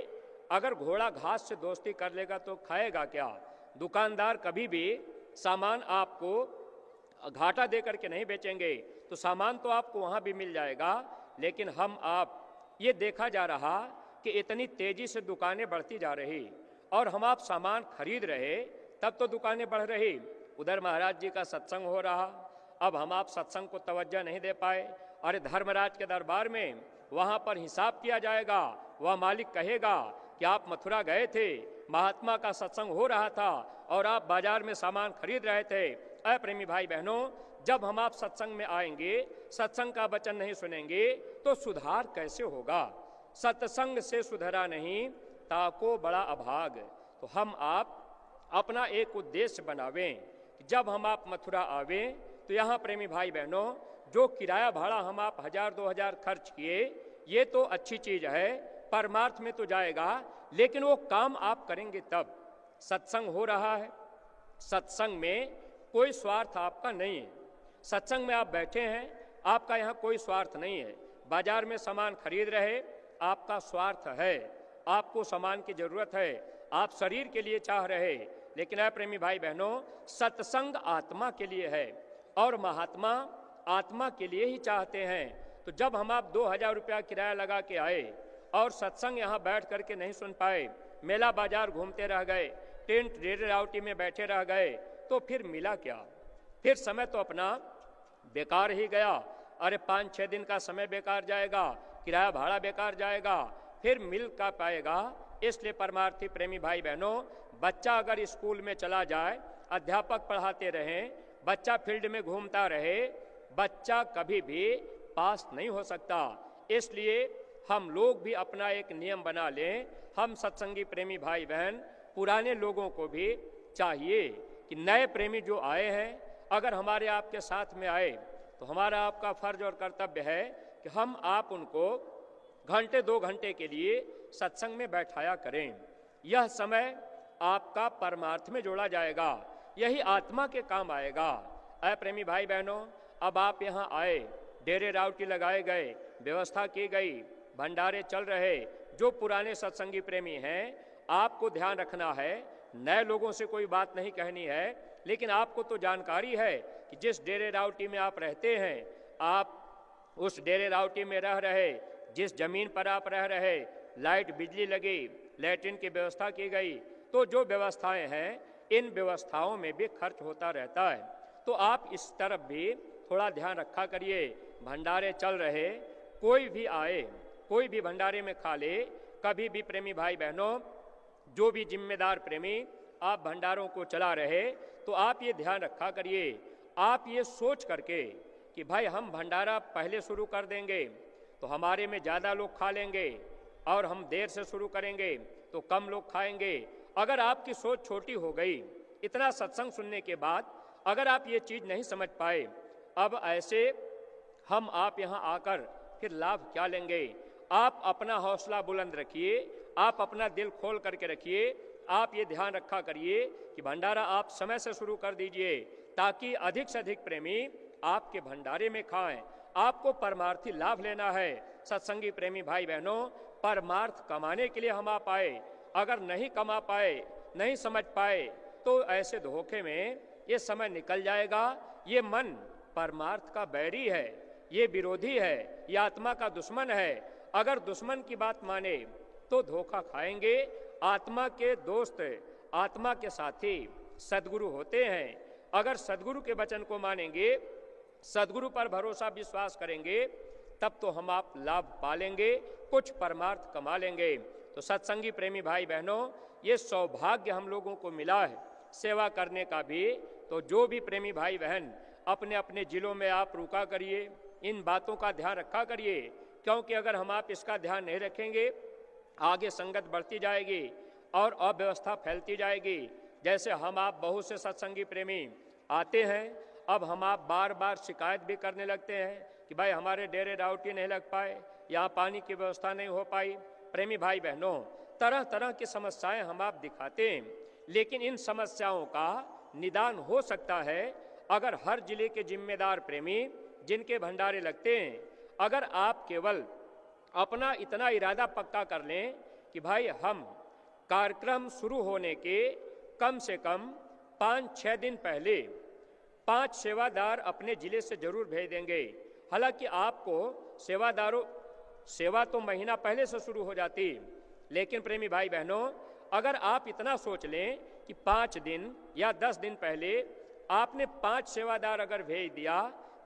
Speaker 1: अगर घोड़ा घास से दोस्ती कर लेगा तो खाएगा क्या? दुकानदार कभी भी सामान आपको घाटा दे करके नहीं बेचेंगे। तो सामान तो आपको वहाँ भी मिल जाएगा, लेकिन हम आप ये देखा जा रहा कि इतनी तेजी से दुकानें बढ़ती जा रही और हम आप सामान खरीद रहे, तब तो दुकानें बढ़ रही। उधर महाराज जी का सत्संग हो रहा, अब हम आप सत्संग को तवज्जो नहीं दे पाए। अरे धर्मराज के दरबार में वहाँ पर हिसाब किया जाएगा, वह मालिक कहेगा कि आप मथुरा गए थे, महात्मा का सत्संग हो रहा था और आप बाजार में सामान खरीद रहे थे। अ प्रेमी भाई बहनों, जब हम आप सत्संग में आएंगे, सत्संग का वचन नहीं सुनेंगे तो सुधार कैसे होगा? सत्संग से सुधरा नहीं ताको बड़ा अभाग। तो हम आप अपना एक उद्देश्य बनावें कि जब हम आप मथुरा आवें तो यहाँ प्रेमी भाई बहनों, जो किराया भाड़ा हम आप 1000-2000 खर्च किए, ये तो अच्छी चीज़ है, परमार्थ में तो जाएगा, लेकिन वो काम आप करेंगे तब। सत्संग हो रहा है, सत्संग में कोई स्वार्थ आपका नहीं है। सत्संग में आप बैठे हैं, आपका यहाँ कोई स्वार्थ नहीं है। बाजार में सामान खरीद रहे, आपका स्वार्थ है, आपको सामान की जरूरत है, आप शरीर के लिए चाह रहे। लेकिन है प्रेमी भाई बहनों, सत्संग आत्मा के लिए है और महात्मा आत्मा के लिए ही चाहते हैं। तो जब हम आप 2000 रुपया किराया लगा के आए और सत्संग यहाँ बैठ करके नहीं सुन पाए, मेला बाजार घूमते रह गए, टेंट रेड राउटी में बैठे रह गए, तो फिर मिला क्या? फिर समय तो अपना बेकार ही गया। अरे 5-6 दिन का समय बेकार जाएगा, किराया भाड़ा बेकार जाएगा, फिर मिल का पाएगा। इसलिए परमार्थी प्रेमी भाई बहनों, बच्चा अगर स्कूल में चला जाए, अध्यापक पढ़ाते रहें, बच्चा फील्ड में घूमता रहे, बच्चा कभी भी पास नहीं हो सकता। इसलिए हम लोग भी अपना एक नियम बना लें। हम सत्संगी प्रेमी भाई बहन, पुराने लोगों को भी चाहिए कि नए प्रेमी जो आए हैं, अगर हमारे आपके साथ में आए तो हमारा आपका फर्ज और कर्तव्य है कि हम आप उनको घंटे 2 घंटे के लिए सत्संग में बैठाया करें। यह समय आपका परमार्थ में जोड़ा जाएगा, यही आत्मा के काम आएगा। अ प्रेमी भाई बहनों, अब आप यहाँ आए, डेरे राउटी लगाए गए, व्यवस्था की गई, भंडारे चल रहे। जो पुराने सत्संगी प्रेमी हैं, आपको ध्यान रखना है, नए लोगों से कोई बात नहीं कहनी है, लेकिन आपको तो जानकारी है कि जिस डेरे राउटी में आप रहते हैं, आप उस डेरे राउटी में रह रहे, जिस जमीन पर आप रह रहे, लाइट बिजली लगी, लैट्रिन की व्यवस्था की गई, तो जो व्यवस्थाएं हैं, इन व्यवस्थाओं में भी खर्च होता रहता है। तो आप इस तरफ भी थोड़ा ध्यान रखा करिए। भंडारे चल रहे, कोई भी आए, कोई भी भंडारे में खा ले। कभी भी प्रेमी भाई बहनों, जो भी जिम्मेदार प्रेमी आप भंडारों को चला रहे, तो आप ये ध्यान रखा करिए, आप ये सोच करके कि भाई हम भंडारा पहले शुरू कर देंगे तो हमारे में ज़्यादा लोग खा लेंगे, और हम देर से शुरू करेंगे तो कम लोग खाएंगे। अगर आपकी सोच छोटी हो गई, इतना सत्संग सुनने के बाद अगर आप ये चीज़ नहीं समझ पाए, अब ऐसे हम आप यहाँ आकर फिर लाभ क्या लेंगे? आप अपना हौसला बुलंद रखिए, आप अपना दिल खोल करके रखिए। आप ये ध्यान रखा करिए कि भंडारा आप समय से शुरू कर दीजिए, ताकि अधिक से अधिक प्रेमी आपके भंडारे में खाएं। आपको परमार्थी लाभ लेना है। सत्संगी प्रेमी भाई बहनों, परमार्थ कमाने के लिए हम आप आए, अगर नहीं कमा पाए, नहीं समझ पाए, तो ऐसे धोखे में ये समय निकल जाएगा। ये मन परमार्थ का बैरी है, ये विरोधी है, ये आत्मा का दुश्मन है। अगर दुश्मन की बात माने तो धोखा खाएंगे। आत्मा के दोस्त, आत्मा के साथी सद्गुरु होते हैं। अगर सद्गुरु के वचन को मानेंगे, सद्गुरु पर भरोसा विश्वास करेंगे, तब तो हम आप लाभ पालेंगे, कुछ परमार्थ कमा लेंगे। तो सत्संगी प्रेमी भाई बहनों, ये सौभाग्य हम लोगों को मिला है सेवा करने का भी। तो जो भी प्रेमी भाई बहन अपने अपने जिलों में आप रुका करिए, इन बातों का ध्यान रखा करिए, क्योंकि अगर हम आप इसका ध्यान नहीं रखेंगे, आगे संगत बढ़ती जाएगी और अव्यवस्था फैलती जाएगी। जैसे हम आप बहुत से सत्संगी प्रेमी आते हैं, अब हम आप बार बार शिकायत भी करने लगते हैं कि भाई हमारे डेरे राउटी नहीं लग पाए, यहाँ पानी की व्यवस्था नहीं हो पाई। प्रेमी भाई बहनों, तरह तरह की समस्याएं हम आप दिखाते हैं, लेकिन इन समस्याओं का निदान हो सकता है अगर हर जिले के जिम्मेदार प्रेमी जिनके भंडारे लगते हैं, अगर आप केवल अपना इतना इरादा पक्का कर लें कि भाई हम कार्यक्रम शुरू होने के कम से कम 5-6 दिन पहले 5 सेवादार अपने जिले से जरूर भेज देंगे। हालांकि आपको सेवा तो महीना पहले से शुरू हो जाती, लेकिन प्रेमी भाई बहनों, अगर आप इतना सोच लें कि 5 दिन या 10 दिन पहले आपने 5 सेवादार अगर भेज दिया,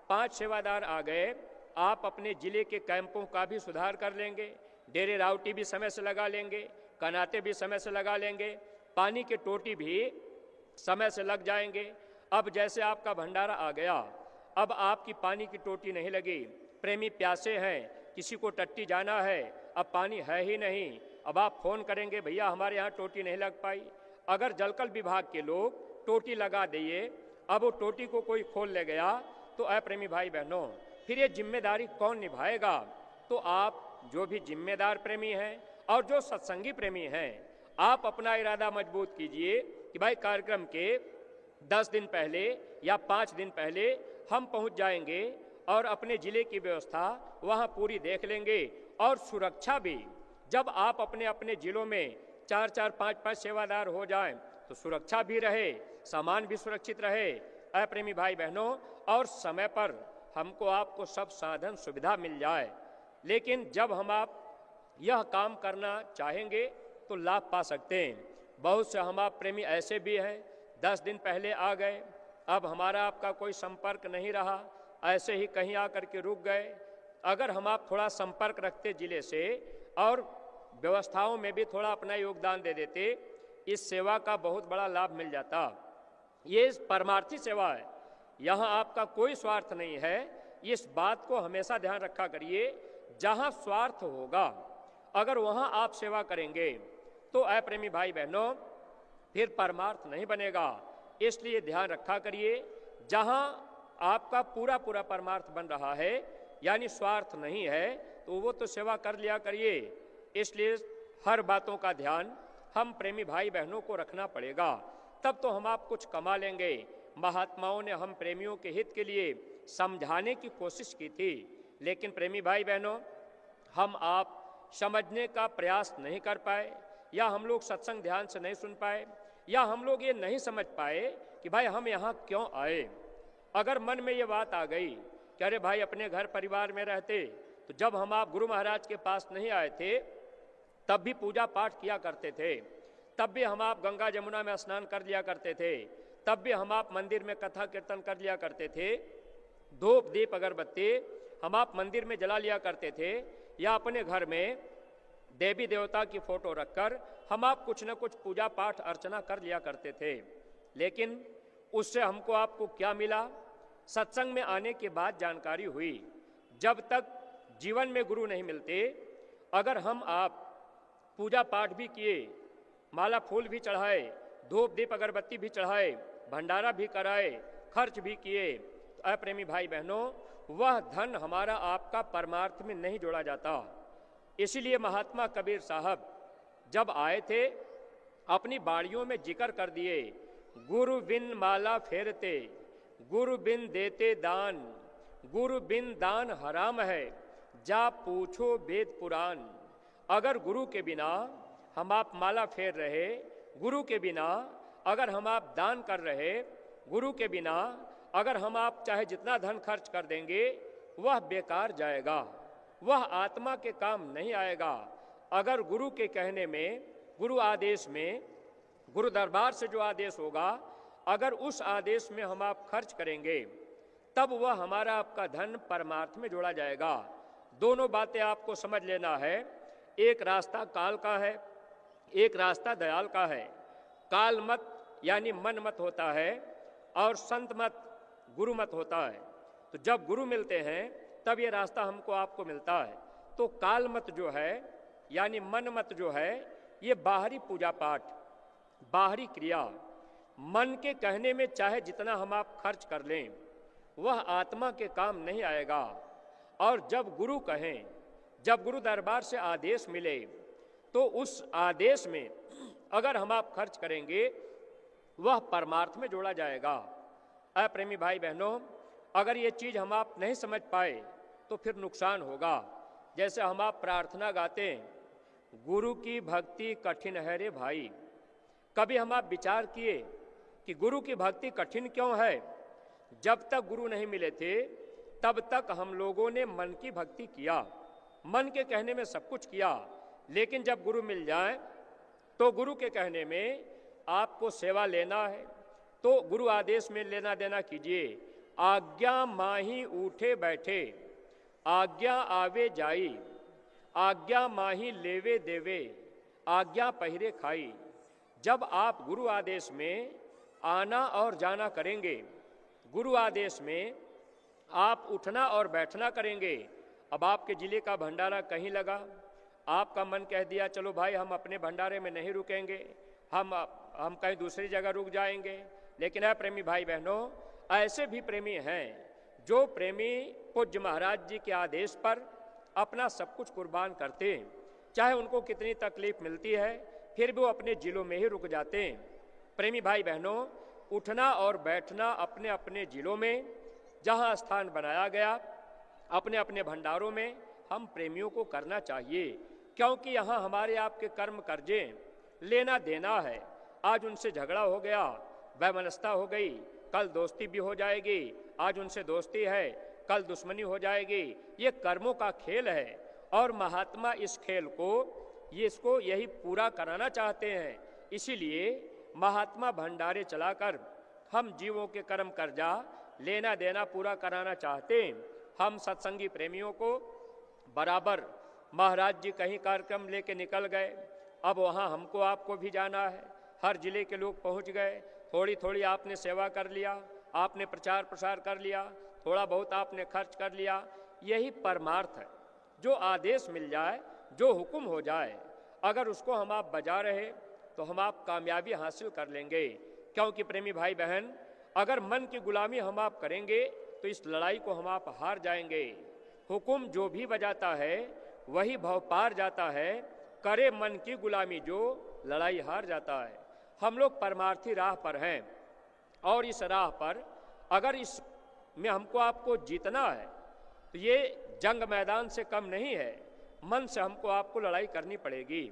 Speaker 1: 5 सेवादार आ गए, आप अपने जिले के कैंपों का भी सुधार कर लेंगे, डेरे रावटी भी समय से लगा लेंगे, कनाते भी समय से लगा लेंगे, पानी के टोटी भी समय से लग जाएंगे। अब जैसे आपका भंडारा आ गया, अब आपकी पानी की टोटी नहीं लगी, प्रेमी प्यासे हैं, किसी को टट्टी जाना है, अब पानी है ही नहीं, अब आप फोन करेंगे भैया हमारे यहाँ टोटी नहीं लग पाई। अगर जलकल विभाग के लोग टोटी लगा दिए, अब वो टोटी को कोई खोल ले गया, तो प्रेमी भाई बहनों, फिर ये जिम्मेदारी कौन निभाएगा? तो आप जो भी जिम्मेदार प्रेमी हैं और जो सत्संगी प्रेमी हैं, आप अपना इरादा मजबूत कीजिए कि भाई कार्यक्रम के 10 दिन पहले या 5 दिन पहले हम पहुंच जाएंगे और अपने जिले की व्यवस्था वहां पूरी देख लेंगे। और सुरक्षा भी, जब आप अपने अपने जिलों में 4-4, 5-5 सेवादार हो जाएं, तो सुरक्षा भी रहे, सामान भी सुरक्षित रहे प्रेमी भाई बहनों, और समय पर हमको आपको सब साधन सुविधा मिल जाए। लेकिन जब आप यह काम करना चाहेंगे तो लाभ पा सकते हैं। बहुत से आप प्रेमी ऐसे भी हैं, 10 दिन पहले आ गए, अब हमारा आपका कोई संपर्क नहीं रहा, ऐसे ही कहीं आकर के रुक गए। अगर आप थोड़ा संपर्क रखते जिले से और व्यवस्थाओं में भी थोड़ा अपना योगदान दे देते, इस सेवा का बहुत बड़ा लाभ मिल जाता। ये परमार्थी सेवा है, यहाँ आपका कोई स्वार्थ नहीं है। इस बात को हमेशा ध्यान रखा करिए, जहाँ स्वार्थ होगा अगर वहाँ आप सेवा करेंगे तो प्रेमी भाई बहनों फिर परमार्थ नहीं बनेगा। इसलिए ध्यान रखा करिए, जहाँ आपका पूरा पूरा परमार्थ बन रहा है, यानी स्वार्थ नहीं है, तो वो तो सेवा कर लिया करिए। इसलिए हर बातों का ध्यान हम प्रेमी भाई बहनों को रखना पड़ेगा, तब तो हम आप कुछ कमा लेंगे। महात्माओं ने हम प्रेमियों के हित के लिए समझाने की कोशिश की थी, लेकिन प्रेमी भाई बहनों, हम आप समझने का प्रयास नहीं कर पाए, या हम लोग सत्संग ध्यान से नहीं सुन पाए, या हम लोग ये नहीं समझ पाए कि भाई हम यहाँ क्यों आए। अगर मन में ये बात आ गई कि अरे भाई अपने घर परिवार में रहते, तो जब हम आप गुरु महाराज के पास नहीं आए थे तब भी पूजा पाठ किया करते थे, तब भी हम आप गंगा जमुना में स्नान कर लिया करते थे, तब भी हम आप मंदिर में कथा कीर्तन कर लिया करते थे, धूप दीप अगरबत्ती हम आप मंदिर में जला लिया करते थे, या अपने घर में देवी देवता की फोटो रखकर हम आप कुछ न कुछ पूजा पाठ अर्चना कर लिया करते थे। लेकिन उससे हमको आपको क्या मिला? सत्संग में आने के बाद जानकारी हुई, जब तक जीवन में गुरु नहीं मिलते, अगर हम आप पूजा पाठ भी किए, माला फूल भी चढ़ाए, धूप दीप अगरबत्ती भी चढ़ाए, भंडारा भी कराए, खर्च भी किए, तो प्रेमी भाई बहनों, वह धन हमारा आपका परमार्थ में नहीं जोड़ा जाता। इसीलिए महात्मा कबीर साहब जब आए थे, अपनी बाड़ियों में जिक्र कर दिए, गुरु बिन माला फेरते, गुरु बिन देते दान, गुरु बिन दान हराम है, जा पूछो वेद पुराण। अगर गुरु के बिना हम आप माला फेर रहे, गुरु के बिना अगर हम आप दान कर रहे, गुरु के बिना अगर हम आप चाहे जितना धन खर्च कर देंगे, वह बेकार जाएगा, वह आत्मा के काम नहीं आएगा। अगर गुरु के कहने में, गुरु आदेश में, गुरु दरबार से जो आदेश होगा, अगर उस आदेश में हम आप खर्च करेंगे, तब वह हमारा आपका धन परमार्थ में जोड़ा जाएगा। दोनों बातें आपको समझ लेना है। एक रास्ता काल का है, एक रास्ता दयाल का है। काल मत यानी मन मत होता है, और संत मत गुरु मत होता है। तो जब गुरु मिलते हैं तब ये रास्ता हमको आपको मिलता है। तो काल मत जो है यानी मन मत जो है, ये बाहरी पूजा पाठ, बाहरी क्रिया, मन के कहने में चाहे जितना हम आप खर्च कर लें, वह आत्मा के काम नहीं आएगा। और जब गुरु कहें, जब गुरु दरबार से आदेश मिले, तो उस आदेश में अगर हम आप खर्च करेंगे, वह परमार्थ में जोड़ा जाएगा। प्रेमी भाई बहनों, अगर ये चीज़ हम आप नहीं समझ पाए तो फिर नुकसान होगा। जैसे हम आप प्रार्थना गाते हैं, गुरु की भक्ति कठिन है रे भाई। कभी हम आप विचार किए कि गुरु की भक्ति कठिन क्यों है? जब तक गुरु नहीं मिले थे तब तक हम लोगों ने मन की भक्ति किया, मन के कहने में सब कुछ किया, लेकिन जब गुरु मिल जाए तो गुरु के कहने में आपको सेवा लेना है तो गुरु आदेश में लेना देना कीजिए। आज्ञा माही उठे बैठे, आज्ञा आवे जाई, आज्ञा माही लेवे देवे, आज्ञा पहिरे खाई। जब आप गुरु आदेश में आना और जाना करेंगे, गुरु आदेश में आप उठना और बैठना करेंगे। अब आपके जिले का भंडारा कहीं लगा, आपका मन कह दिया चलो भाई हम अपने भंडारे में नहीं रुकेंगे, हम कहीं दूसरी जगह रुक जाएंगे। लेकिन है प्रेमी भाई बहनों, ऐसे भी प्रेमी हैं जो प्रेमी पूज्य महाराज जी के आदेश पर अपना सब कुछ कुर्बान करते हैं, चाहे उनको कितनी तकलीफ मिलती है फिर भी वो अपने जिलों में ही रुक जाते हैं। प्रेमी भाई बहनों, उठना और बैठना अपने अपने जिलों में जहाँ स्थान बनाया गया, अपने अपने भंडारों में हम प्रेमियों को करना चाहिए, क्योंकि यहाँ हमारे आपके कर्म कर्जे लेना देना है। आज उनसे झगड़ा हो गया, वैमनस्यता हो गई, कल दोस्ती भी हो जाएगी, आज उनसे दोस्ती है कल दुश्मनी हो जाएगी। ये कर्मों का खेल है और महात्मा इस खेल को इसको यही पूरा कराना चाहते हैं। इसीलिए महात्मा भंडारे चलाकर हम जीवों के कर्म कर्जा लेना देना पूरा कराना चाहते हैं। हम सत्संगी प्रेमियों को बराबर महाराज जी कहीं कार्यक्रम लेके निकल गए, अब वहाँ हमको आपको भी जाना है, हर जिले के लोग पहुँच गए, थोड़ी थोड़ी आपने सेवा कर लिया, आपने प्रचार प्रसार कर लिया, थोड़ा बहुत आपने खर्च कर लिया। यही परमार्थ है, जो आदेश मिल जाए, जो हुक्म हो जाए, अगर उसको हम आप बजा रहे तो हम आप कामयाबी हासिल कर लेंगे। क्योंकि प्रेमी भाई बहन, अगर मन की गुलामी हम आप करेंगे तो इस लड़ाई को हम आप हार जाएंगे। हुक्म जो भी बजाता है वही भव पार जाता है, करे मन की गुलामी जो लड़ाई हार जाता है। हम लोग परमार्थी राह पर हैं और इस राह पर अगर इसमें हमको आपको जीतना है तो ये जंग मैदान से कम नहीं है। मन से हमको आपको लड़ाई करनी पड़ेगी,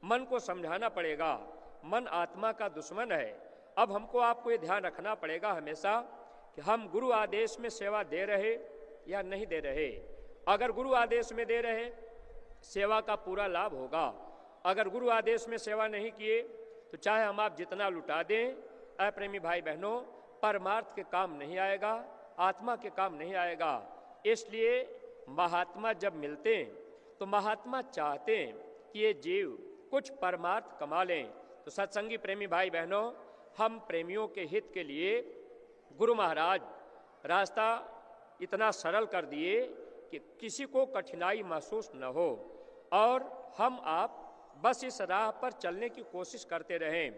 Speaker 1: मन को समझाना पड़ेगा। मन आत्मा का दुश्मन है। अब हमको आपको ये ध्यान रखना पड़ेगा हमेशा कि हम गुरु आदेश में सेवा दे रहे या नहीं दे रहे। अगर गुरु आदेश में दे रहे, सेवा का पूरा लाभ होगा। अगर गुरु आदेश में सेवा नहीं किए तो चाहे हम आप जितना लुटा दें, प्रेमी भाई बहनों, परमार्थ के काम नहीं आएगा, आत्मा के काम नहीं आएगा। इसलिए महात्मा जब मिलते हैं तो महात्मा चाहते हैं कि ये जीव कुछ परमार्थ कमा लें। तो सत्संगी प्रेमी भाई बहनों, हम प्रेमियों के हित के लिए गुरु महाराज रास्ता इतना सरल कर दिए कि किसी को कठिनाई महसूस न हो और हम आप बस इस राह पर चलने की कोशिश करते रहें।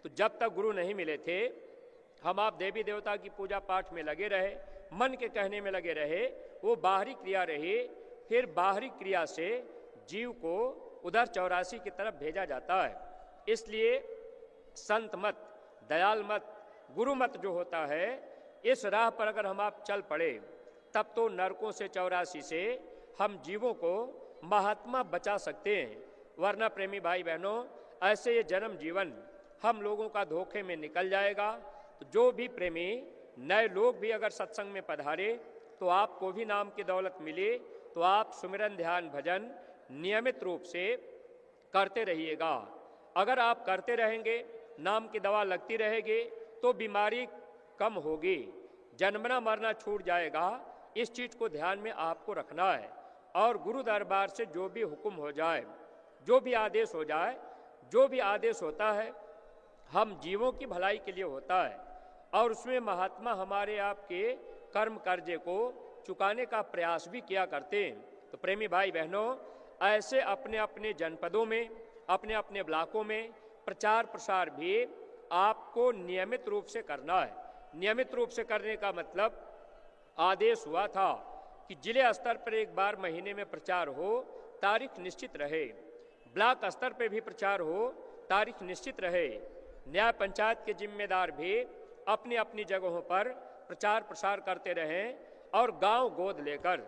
Speaker 1: तो जब तक गुरु नहीं मिले थे हम आप देवी देवता की पूजा पाठ में लगे रहे, मन के कहने में लगे रहे, वो बाहरी क्रिया रही। फिर बाहरी क्रिया से जीव को उधर 84 की तरफ भेजा जाता है। इसलिए संत मत, दयाल मत, गुरु मत जो होता है, इस राह पर अगर हम आप चल पड़े तब तो नरकों से 84 से हम जीवों को महात्मा बचा सकते हैं। वरना प्रेमी भाई बहनों, ऐसे ये जन्म जीवन हम लोगों का धोखे में निकल जाएगा। तो जो भी प्रेमी नए लोग भी अगर सत्संग में पधारे तो आपको भी नाम की दौलत मिले, तो आप सुमिरन ध्यान भजन नियमित रूप से करते रहिएगा। अगर आप करते रहेंगे, नाम की दवा लगती रहेगी तो बीमारी कम होगी, जन्मना मरना छूट जाएगा। इस चीज़ को ध्यान में आपको रखना है। और गुरु दरबार से जो भी हुक्म हो जाए, जो भी आदेश हो जाए, जो भी आदेश होता है हम जीवों की भलाई के लिए होता है और उसमें महात्मा हमारे आपके कर्म कर्जे को चुकाने का प्रयास भी किया करते हैं। तो प्रेमी भाई बहनों, ऐसे अपने अपने जनपदों में, अपने अपने ब्लॉकों में प्रचार प्रसार भी आपको नियमित रूप से करना है। नियमित रूप से करने का मतलब, आदेश हुआ था कि जिले स्तर पर एक बार महीने में प्रचार हो, तारीख निश्चित रहे। ब्लॉक स्तर पर भी प्रचार हो, तारीख निश्चित रहे। न्याय पंचायत के जिम्मेदार भी अपनी अपनी जगहों पर प्रचार प्रसार करते रहें और गांव गोद लेकर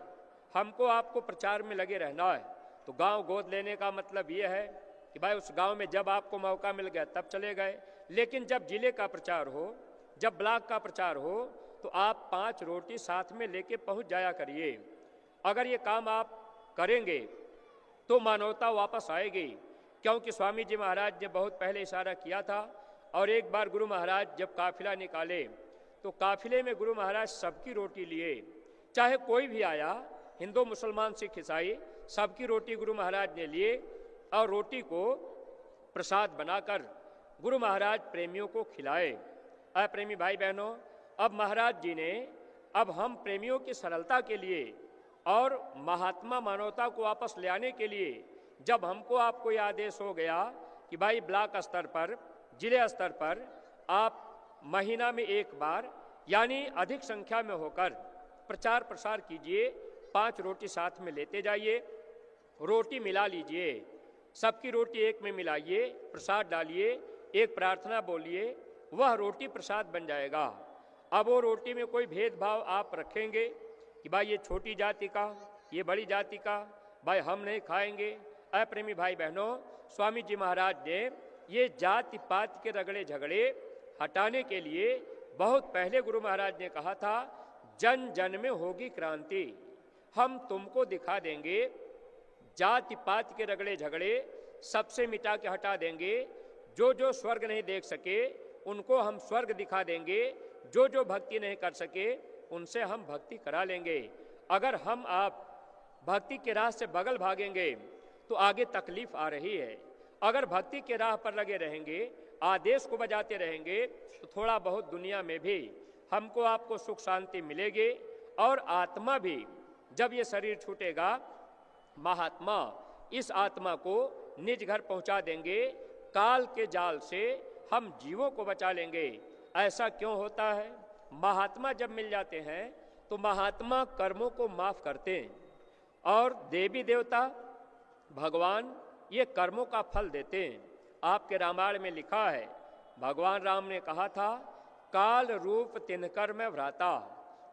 Speaker 1: हमको आपको प्रचार में लगे रहना है। तो गांव गोद लेने का मतलब ये है कि भाई उस गांव में जब आपको मौका मिल गया तब चले गए, लेकिन जब जिले का प्रचार हो, जब ब्लॉक का प्रचार हो, तो आप 5 रोटी साथ में लेके पहुंच जाया करिए। अगर ये काम आप करेंगे तो मानवता वापस आएगी, क्योंकि स्वामी जी महाराज ने बहुत पहले इशारा किया था। और एक बार गुरु महाराज जब काफिला निकाले तो काफिले में गुरु महाराज सबकी रोटी लिए, चाहे कोई भी आया, हिंदू मुसलमान सिख ईसाई, सबकी रोटी गुरु महाराज ने लिए और रोटी को प्रसाद बनाकर गुरु महाराज प्रेमियों को खिलाए। प्रेमी भाई बहनों, अब महाराज जी ने अब हम प्रेमियों की सरलता के लिए और महात्मा मानवता को वापस ले आने के लिए जब हमको आपको यह आदेश हो गया कि भाई ब्लॉक स्तर पर, जिले स्तर पर आप महीना में एक बार यानी अधिक संख्या में होकर प्रचार प्रसार कीजिए, 5 रोटी साथ में लेते जाइए, रोटी मिला लीजिए, सबकी रोटी एक में मिलाइए, प्रसाद डालिए, एक प्रार्थना बोलिए, वह रोटी प्रसाद बन जाएगा। अब वो रोटी में कोई भेदभाव आप रखेंगे कि भाई ये छोटी जाति का, ये बड़ी जाति का, भाई हम नहीं खाएंगे। प्रेमी भाई बहनों, स्वामी जी महाराज ने ये जाति पात के रगड़े झगड़े हटाने के लिए बहुत पहले गुरु महाराज ने कहा था, जन जन में होगी क्रांति, हम तुमको दिखा देंगे, जाति पात के रगड़े झगड़े सबसे मिटा के हटा देंगे, जो जो स्वर्ग नहीं देख सके उनको हम स्वर्ग दिखा देंगे, जो जो भक्ति नहीं कर सके उनसे हम भक्ति करा लेंगे। अगर हम आप भक्ति के राह से बगल भागेंगे तो आगे तकलीफ आ रही है, अगर भक्ति के राह पर लगे रहेंगे, आदेश को बजाते रहेंगे, तो थोड़ा बहुत दुनिया में भी हमको आपको सुख शांति मिलेगी। और आत्मा भी जब ये शरीर छूटेगा, महात्मा इस आत्मा को निज घर पहुंचा देंगे, काल के जाल से हम जीवों को बचा लेंगे। ऐसा क्यों होता है? महात्मा जब मिल जाते हैं तो महात्मा कर्मों को माफ करते हैं और देवी देवता भगवान ये कर्मों का फल देते हैं। आपके रामायण में लिखा है, भगवान राम ने कहा था, काल रूप तिन कर्म भ्राता,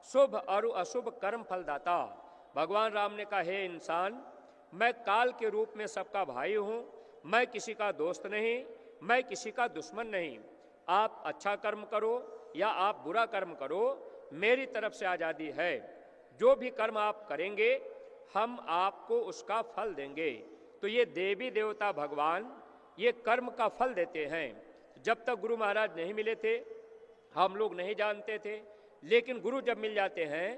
Speaker 1: शुभ और अशुभ कर्म फलदाता। भगवान राम ने कहा, हे इंसान, मैं काल के रूप में सबका भाई हूँ, मैं किसी का दोस्त नहीं, मैं किसी का दुश्मन नहीं। आप अच्छा कर्म करो या आप बुरा कर्म करो, मेरी तरफ से आज़ादी है। जो भी कर्म आप करेंगे हम आपको उसका फल देंगे। तो ये देवी देवता भगवान ये कर्म का फल देते हैं। जब तक गुरु महाराज नहीं मिले थे हम लोग नहीं जानते थे, लेकिन गुरु जब मिल जाते हैं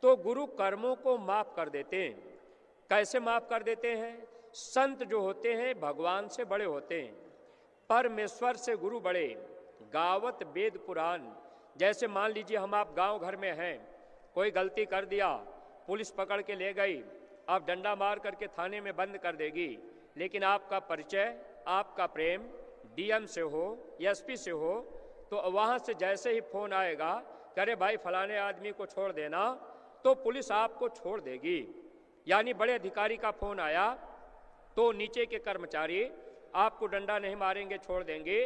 Speaker 1: तो गुरु कर्मों को माफ कर देते हैं। कैसे माफ कर देते हैं? संत जो होते हैं भगवान से बड़े होते हैं, परमेश्वर से गुरु बड़े, गावत वेद पुराण। जैसे मान लीजिए हम आप गांव घर में हैं, कोई गलती कर दिया, पुलिस पकड़ के ले गई, आप डंडा मार करके थाने में बंद कर देगी, लेकिन आपका परिचय, आपका प्रेम डीएम से हो, एसपी से हो, तो वहाँ से जैसे ही फोन आएगा, करे भाई फलाने आदमी को छोड़ देना, तो पुलिस आपको छोड़ देगी। यानी बड़े अधिकारी का फोन आया तो नीचे के कर्मचारी आपको डंडा नहीं मारेंगे, छोड़ देंगे।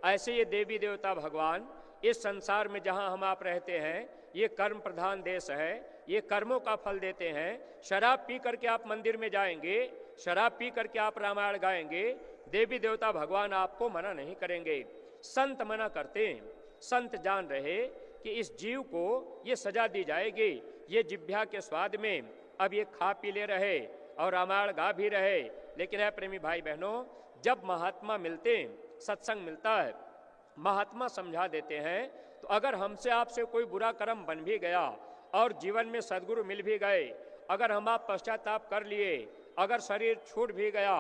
Speaker 1: ऐसे ये देवी देवता भगवान इस संसार में जहाँ हम आप रहते हैं, ये कर्म प्रधान देश है, ये कर्मों का फल देते हैं। शराब पी करके आप मंदिर में जाएंगे, शराब पी करके आप रामायण गाएंगे, देवी देवता भगवान आपको मना नहीं करेंगे। संत मना करते हैं। संत जान रहे कि इस जीव को ये सजा दी जाएगी, ये जिह्वा के स्वाद में अब ये खा पी ले रहे और रामायण गा भी रहे। लेकिन है प्रेमी भाई बहनों, जब महात्मा मिलते हैं, सत्संग मिलता है, महात्मा समझा देते हैं, तो अगर हमसे आपसे कोई बुरा कर्म बन भी गया और जीवन में सद्गुरु मिल भी गए, अगर हम आप पश्चाताप कर लिए, अगर शरीर छूट भी गया,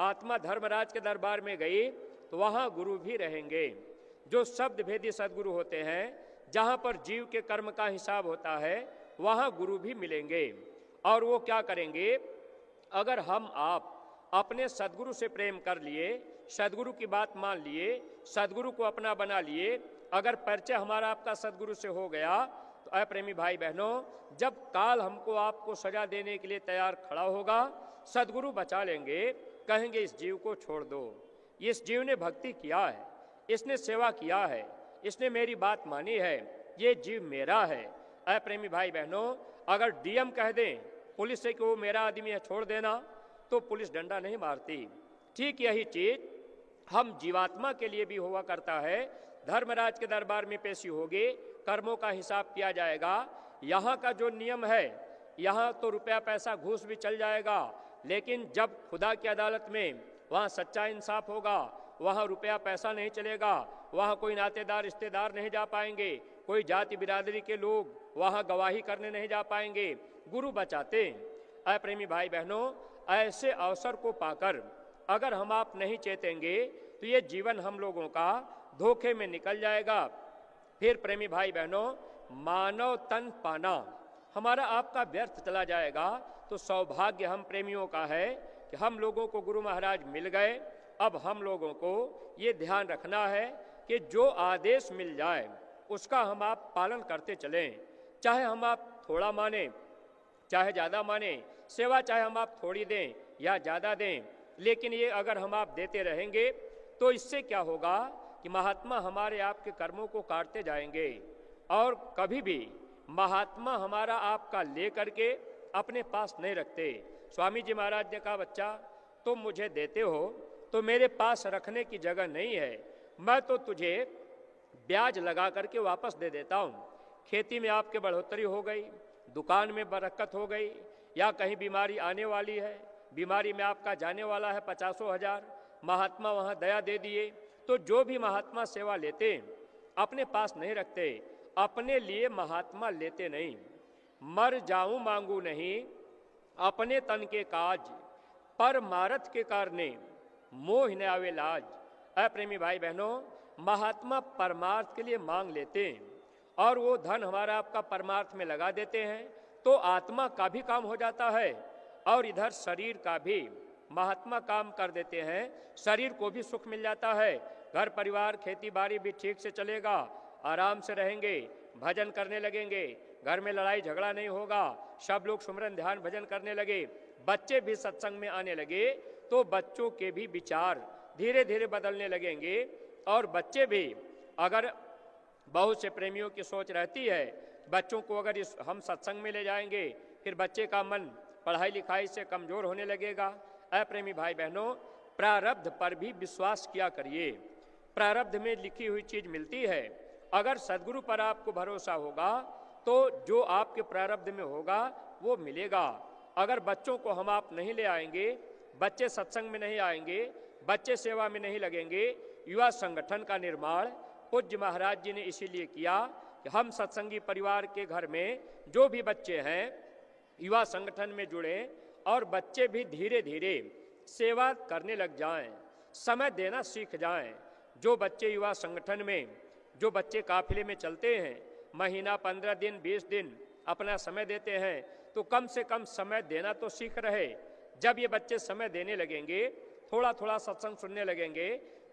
Speaker 1: आत्मा धर्मराज के दरबार में गई, तो वहाँ गुरु भी रहेंगे। जो शब्द भेदी सद्गुरु होते हैं, जहाँ पर जीव के कर्म का हिसाब होता है, वहाँ गुरु भी मिलेंगे। और वो क्या करेंगे? अगर हम आप अपने सद्गुरु से प्रेम कर लिए, सद्गुरु की बात मान लिए, सद्गुरु को अपना बना लिए, अगर परिचय हमारा आपका सद्गुरु से हो गया, तो ऐ प्रेमी भाई बहनों, जब काल हमको आपको सजा देने के लिए तैयार खड़ा होगा, सद्गुरु बचा लेंगे, कहेंगे इस जीव को छोड़ दो, इस जीव ने भक्ति किया है, इसने सेवा किया है, इसने मेरी बात मानी है, ये जीव मेरा है। प्रेमी भाई बहनों, अगर डीएम कह दें पुलिस से कि वो मेरा आदमी है, छोड़ देना, तो पुलिस डंडा नहीं मारती। ठीक यही चीज हम जीवात्मा के लिए भी हुआ करता है। धर्मराज के दरबार में पेशी होगी, कर्मों का हिसाब किया जाएगा। यहाँ का जो नियम है, यहाँ तो रुपया पैसा घूस भी चल जाएगा, लेकिन जब खुदा की अदालत में वहाँ सच्चा इंसाफ होगा, वहाँ रुपया पैसा नहीं चलेगा, वहाँ कोई नातेदार रिश्तेदार नहीं जा पाएंगे, कोई जाति बिरादरी के लोग वहाँ गवाही करने नहीं जा पाएंगे, गुरु बचाते। प्रेमी भाई बहनों, ऐसे अवसर को पाकर अगर हम आप नहीं चेतेंगे तो ये जीवन हम लोगों का धोखे में निकल जाएगा। फिर प्रेमी भाई बहनों, मानव तन पाना हमारा आपका व्यर्थ चला जाएगा। तो सौभाग्य हम प्रेमियों का है कि हम लोगों को गुरु महाराज मिल गए। अब हम लोगों को ये ध्यान रखना है कि जो आदेश मिल जाए उसका हम आप पालन करते चलें। चाहे हम आप थोड़ा माने, चाहे ज़्यादा माने, सेवा चाहे हम आप थोड़ी दें या ज़्यादा दें, लेकिन ये अगर हम आप देते रहेंगे तो इससे क्या होगा कि महात्मा हमारे आपके कर्मों को काटते जाएंगे और कभी भी महात्मा हमारा आपका ले करके अपने पास नहीं रखते। स्वामी जी महाराज ने कहा, बच्चा तुम मुझे देते हो तो मेरे पास रखने की जगह नहीं है, मैं तो तुझे ब्याज लगा करके वापस दे देता हूँ। खेती में आपके बढ़ोतरी हो गई, दुकान में बरकत हो गई, या कहीं बीमारी आने वाली है, बीमारी में आपका जाने वाला है 50,000, महात्मा वहाँ दया दे दिए। तो जो भी महात्मा सेवा लेते अपने पास नहीं रखते, अपने लिए महात्मा लेते नहीं। मर जाऊं मांगू नहीं अपने तन के काज, पर मारत के कारणे मोह न आवे लाज। प्रेमी भाई बहनों, महात्मा परमार्थ के लिए मांग लेते हैं और वो धन हमारा आपका परमार्थ में लगा देते हैं, तो आत्मा का भी काम हो जाता है और इधर शरीर का भी महात्मा काम कर देते हैं, शरीर को भी सुख मिल जाता है। घर परिवार खेती बाड़ी भी ठीक से चलेगा, आराम से रहेंगे, भजन करने लगेंगे, घर में लड़ाई झगड़ा नहीं होगा, सब लोग सुमरन ध्यान भजन करने लगे, बच्चे भी सत्संग में आने लगे, तो बच्चों के भी विचार धीरे धीरे बदलने लगेंगे। और बच्चे भी, अगर बहुत से प्रेमियों की सोच रहती है बच्चों को अगर हम सत्संग में ले जाएंगे, फिर बच्चे का मन पढ़ाई लिखाई से कमजोर होने लगेगा। प्रेमी भाई बहनों, प्रारब्ध पर भी विश्वास किया करिए। प्रारब्ध में लिखी हुई चीज मिलती है। अगर सद्गुरु पर आपको भरोसा होगा तो जो आपके प्रारब्ध में होगा वो मिलेगा। अगर बच्चों को हम आप नहीं ले आएंगे, बच्चे सत्संग में नहीं आएंगे, बच्चे सेवा में नहीं लगेंगे, युवा संगठन का निर्माण पूज्य महाराज जी ने इसीलिए किया कि हम सत्संगी परिवार के घर में जो भी बच्चे हैं युवा संगठन में जुड़े और बच्चे भी धीरे धीरे सेवा करने लग जाएं, समय देना सीख जाएं। जो बच्चे युवा संगठन में, जो बच्चे काफिले में चलते हैं, महीना 15 दिन 20 दिन अपना समय देते हैं, तो कम से कम समय देना तो सीख रहे। जब ये बच्चे समय देने लगेंगे, थोड़ा थोड़ा सत्संग सुनने लगेंगे,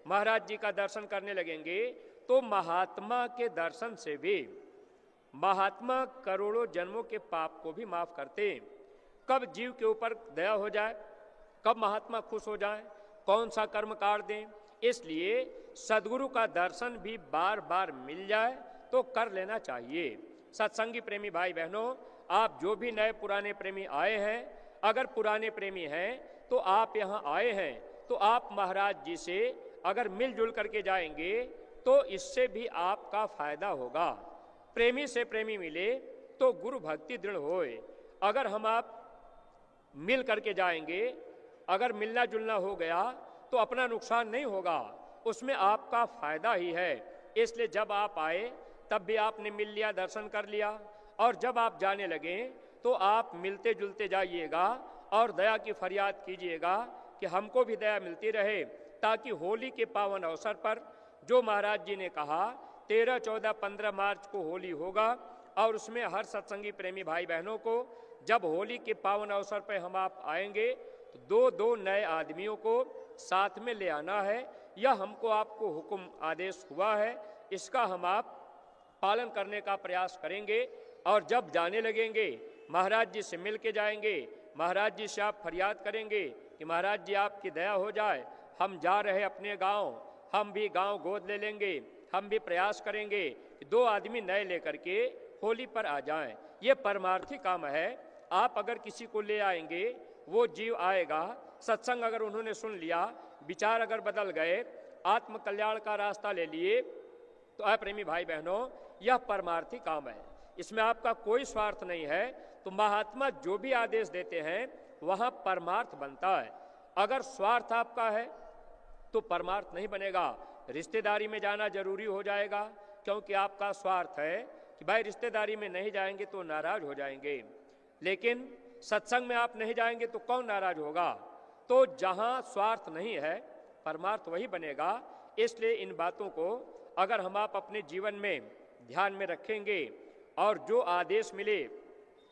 Speaker 1: महाराज जी का दर्शन करने लगेंगे, तो महात्मा के दर्शन से भी महात्मा करोड़ों जन्मों के पाप को भी माफ करते। कब जीव के ऊपर दया हो जाए, कब महात्मा खुश हो जाए, कौन सा कर्म काट दें। इसलिए सद्गुरु का दर्शन भी बार बार मिल जाए तो कर लेना चाहिए। सत्संगी प्रेमी भाई बहनों, आप जो भी नए पुराने प्रेमी आए हैं, अगर पुराने प्रेमी हैं तो आप यहाँ आए हैं, तो आप महाराज जी से अगर मिलजुल करके जाएंगे तो इससे भी आपका फायदा होगा। प्रेमी से प्रेमी मिले तो गुरु भक्ति दृढ़ होए। अगर हम आप मिल करके जाएंगे, अगर मिलना जुलना हो गया तो अपना नुकसान नहीं होगा, उसमें आपका फायदा ही है। इसलिए जब आप आए तब भी आपने मिल लिया, दर्शन कर लिया, और जब आप जाने लगे तो आप मिलते जुलते जाइएगा और दया की फरियाद कीजिएगा कि हमको भी दया मिलती रहे, ताकि होली के पावन अवसर पर जो महाराज जी ने कहा 13, 14, 15 मार्च को होली होगा, और उसमें हर सत्संगी प्रेमी भाई बहनों को जब होली के पावन अवसर पर हम आप आएंगे तो दो दो नए आदमियों को साथ में ले आना है। यह हमको आपको हुक्म आदेश हुआ है, इसका हम आप पालन करने का प्रयास करेंगे। और जब जाने लगेंगे महाराज जी से मिल के जाएंगे, महाराज जी से आप फरियाद करेंगे कि महाराज जी आपकी दया हो जाए, हम जा रहे अपने गांव, हम भी गांव गोद ले लेंगे, हम भी प्रयास करेंगे कि 2 आदमी नए लेकर के होली पर आ जाएं। ये परमार्थी काम है। आप अगर किसी को ले आएंगे, वो जीव आएगा, सत्संग अगर उन्होंने सुन लिया, विचार अगर बदल गए, आत्म कल्याण का रास्ता ले लिए, तो प्रेमी भाई बहनों, यह परमार्थी काम है। इसमें आपका कोई स्वार्थ नहीं है। तो महात्मा जो भी आदेश देते हैं वहाँ परमार्थ बनता है। अगर स्वार्थ आपका है तो परमार्थ नहीं बनेगा। रिश्तेदारी में जाना जरूरी हो जाएगा, क्योंकि आपका स्वार्थ है कि भाई रिश्तेदारी में नहीं जाएंगे तो नाराज हो जाएंगे। लेकिन सत्संग में आप नहीं जाएंगे तो कौन नाराज होगा? तो जहाँ स्वार्थ नहीं है, परमार्थ वही बनेगा। इसलिए इन बातों को अगर हम आप अपने जीवन में ध्यान में रखेंगे और जो आदेश मिले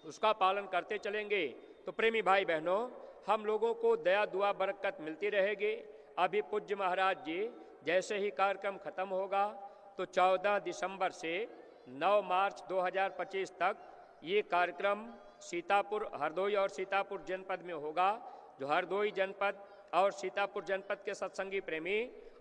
Speaker 1: उसका पालन करते चलेंगे, तो प्रेमी भाई बहनों, हम लोगों को दया दुआ बरकत मिलती रहेगी। अभी पूज्य महाराज जी जैसे ही कार्यक्रम खत्म होगा तो 14 दिसंबर से 9 मार्च 2025 तक ये कार्यक्रम सीतापुर, हरदोई और सीतापुर जनपद में होगा। जो हरदोई जनपद और सीतापुर जनपद के सत्संगी प्रेमी,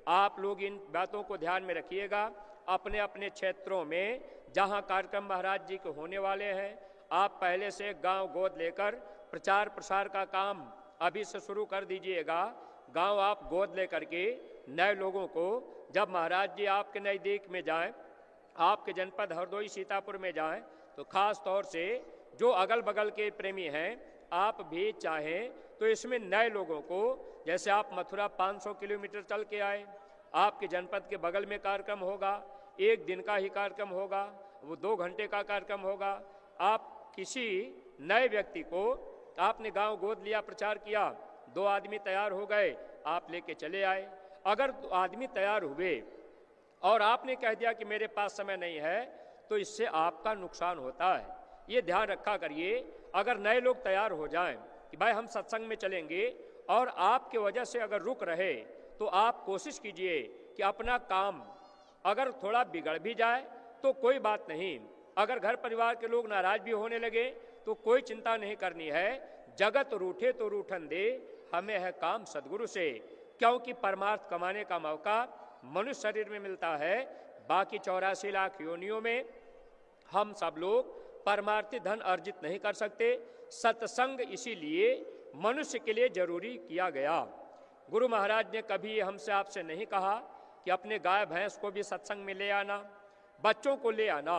Speaker 1: आप लोग इन बातों को ध्यान में रखिएगा। अपने अपने क्षेत्रों में जहां कार्यक्रम महाराज जी के होने वाले हैं, आप पहले से गांव गोद लेकर प्रचार प्रसार का काम अभी से शुरू कर दीजिएगा। गांव आप गोद लेकर के नए लोगों को, जब महाराज जी आपके नज़दीक में जाएं, आपके जनपद हरदोई सीतापुर में जाएं, तो खास तौर से जो अगल बगल के प्रेमी हैं, आप भी चाहें तो इसमें नए लोगों को, जैसे आप मथुरा 500 किलोमीटर चल के आए, आपके जनपद के बगल में कार्यक्रम होगा, 1 दिन का ही कार्यक्रम होगा, वो 2 घंटे का कार्यक्रम होगा। आप किसी नए व्यक्ति को, आपने गांव गोद लिया, प्रचार किया, 2 आदमी तैयार हो गए, आप लेके चले आए। अगर 2 आदमी तैयार हुए और आपने कह दिया कि मेरे पास समय नहीं है, तो इससे आपका नुकसान होता है। ये ध्यान रखा करिए। अगर नए लोग तैयार हो जाएं कि भाई हम सत्संग में चलेंगे, और आपके वजह से अगर रुक रहे, तो आप कोशिश कीजिए कि अपना काम अगर थोड़ा बिगड़ भी जाए तो कोई बात नहीं। अगर घर परिवार के लोग नाराज भी होने लगे तो कोई चिंता नहीं करनी है। जगत रूठे तो रूठन दे, हमें है काम सद्गुरु से। क्योंकि परमार्थ कमाने का मौका मनुष्य शरीर में मिलता है। बाकी 84 लाख योनियों में हम सब लोग परमार्थी धन अर्जित नहीं कर सकते। सत्संग इसीलिए मनुष्य के लिए जरूरी किया गया। गुरु महाराज ने कभी हमसे आपसे नहीं कहा कि अपने गाय भैंस को भी सत्संग में ले आना, बच्चों को ले आना।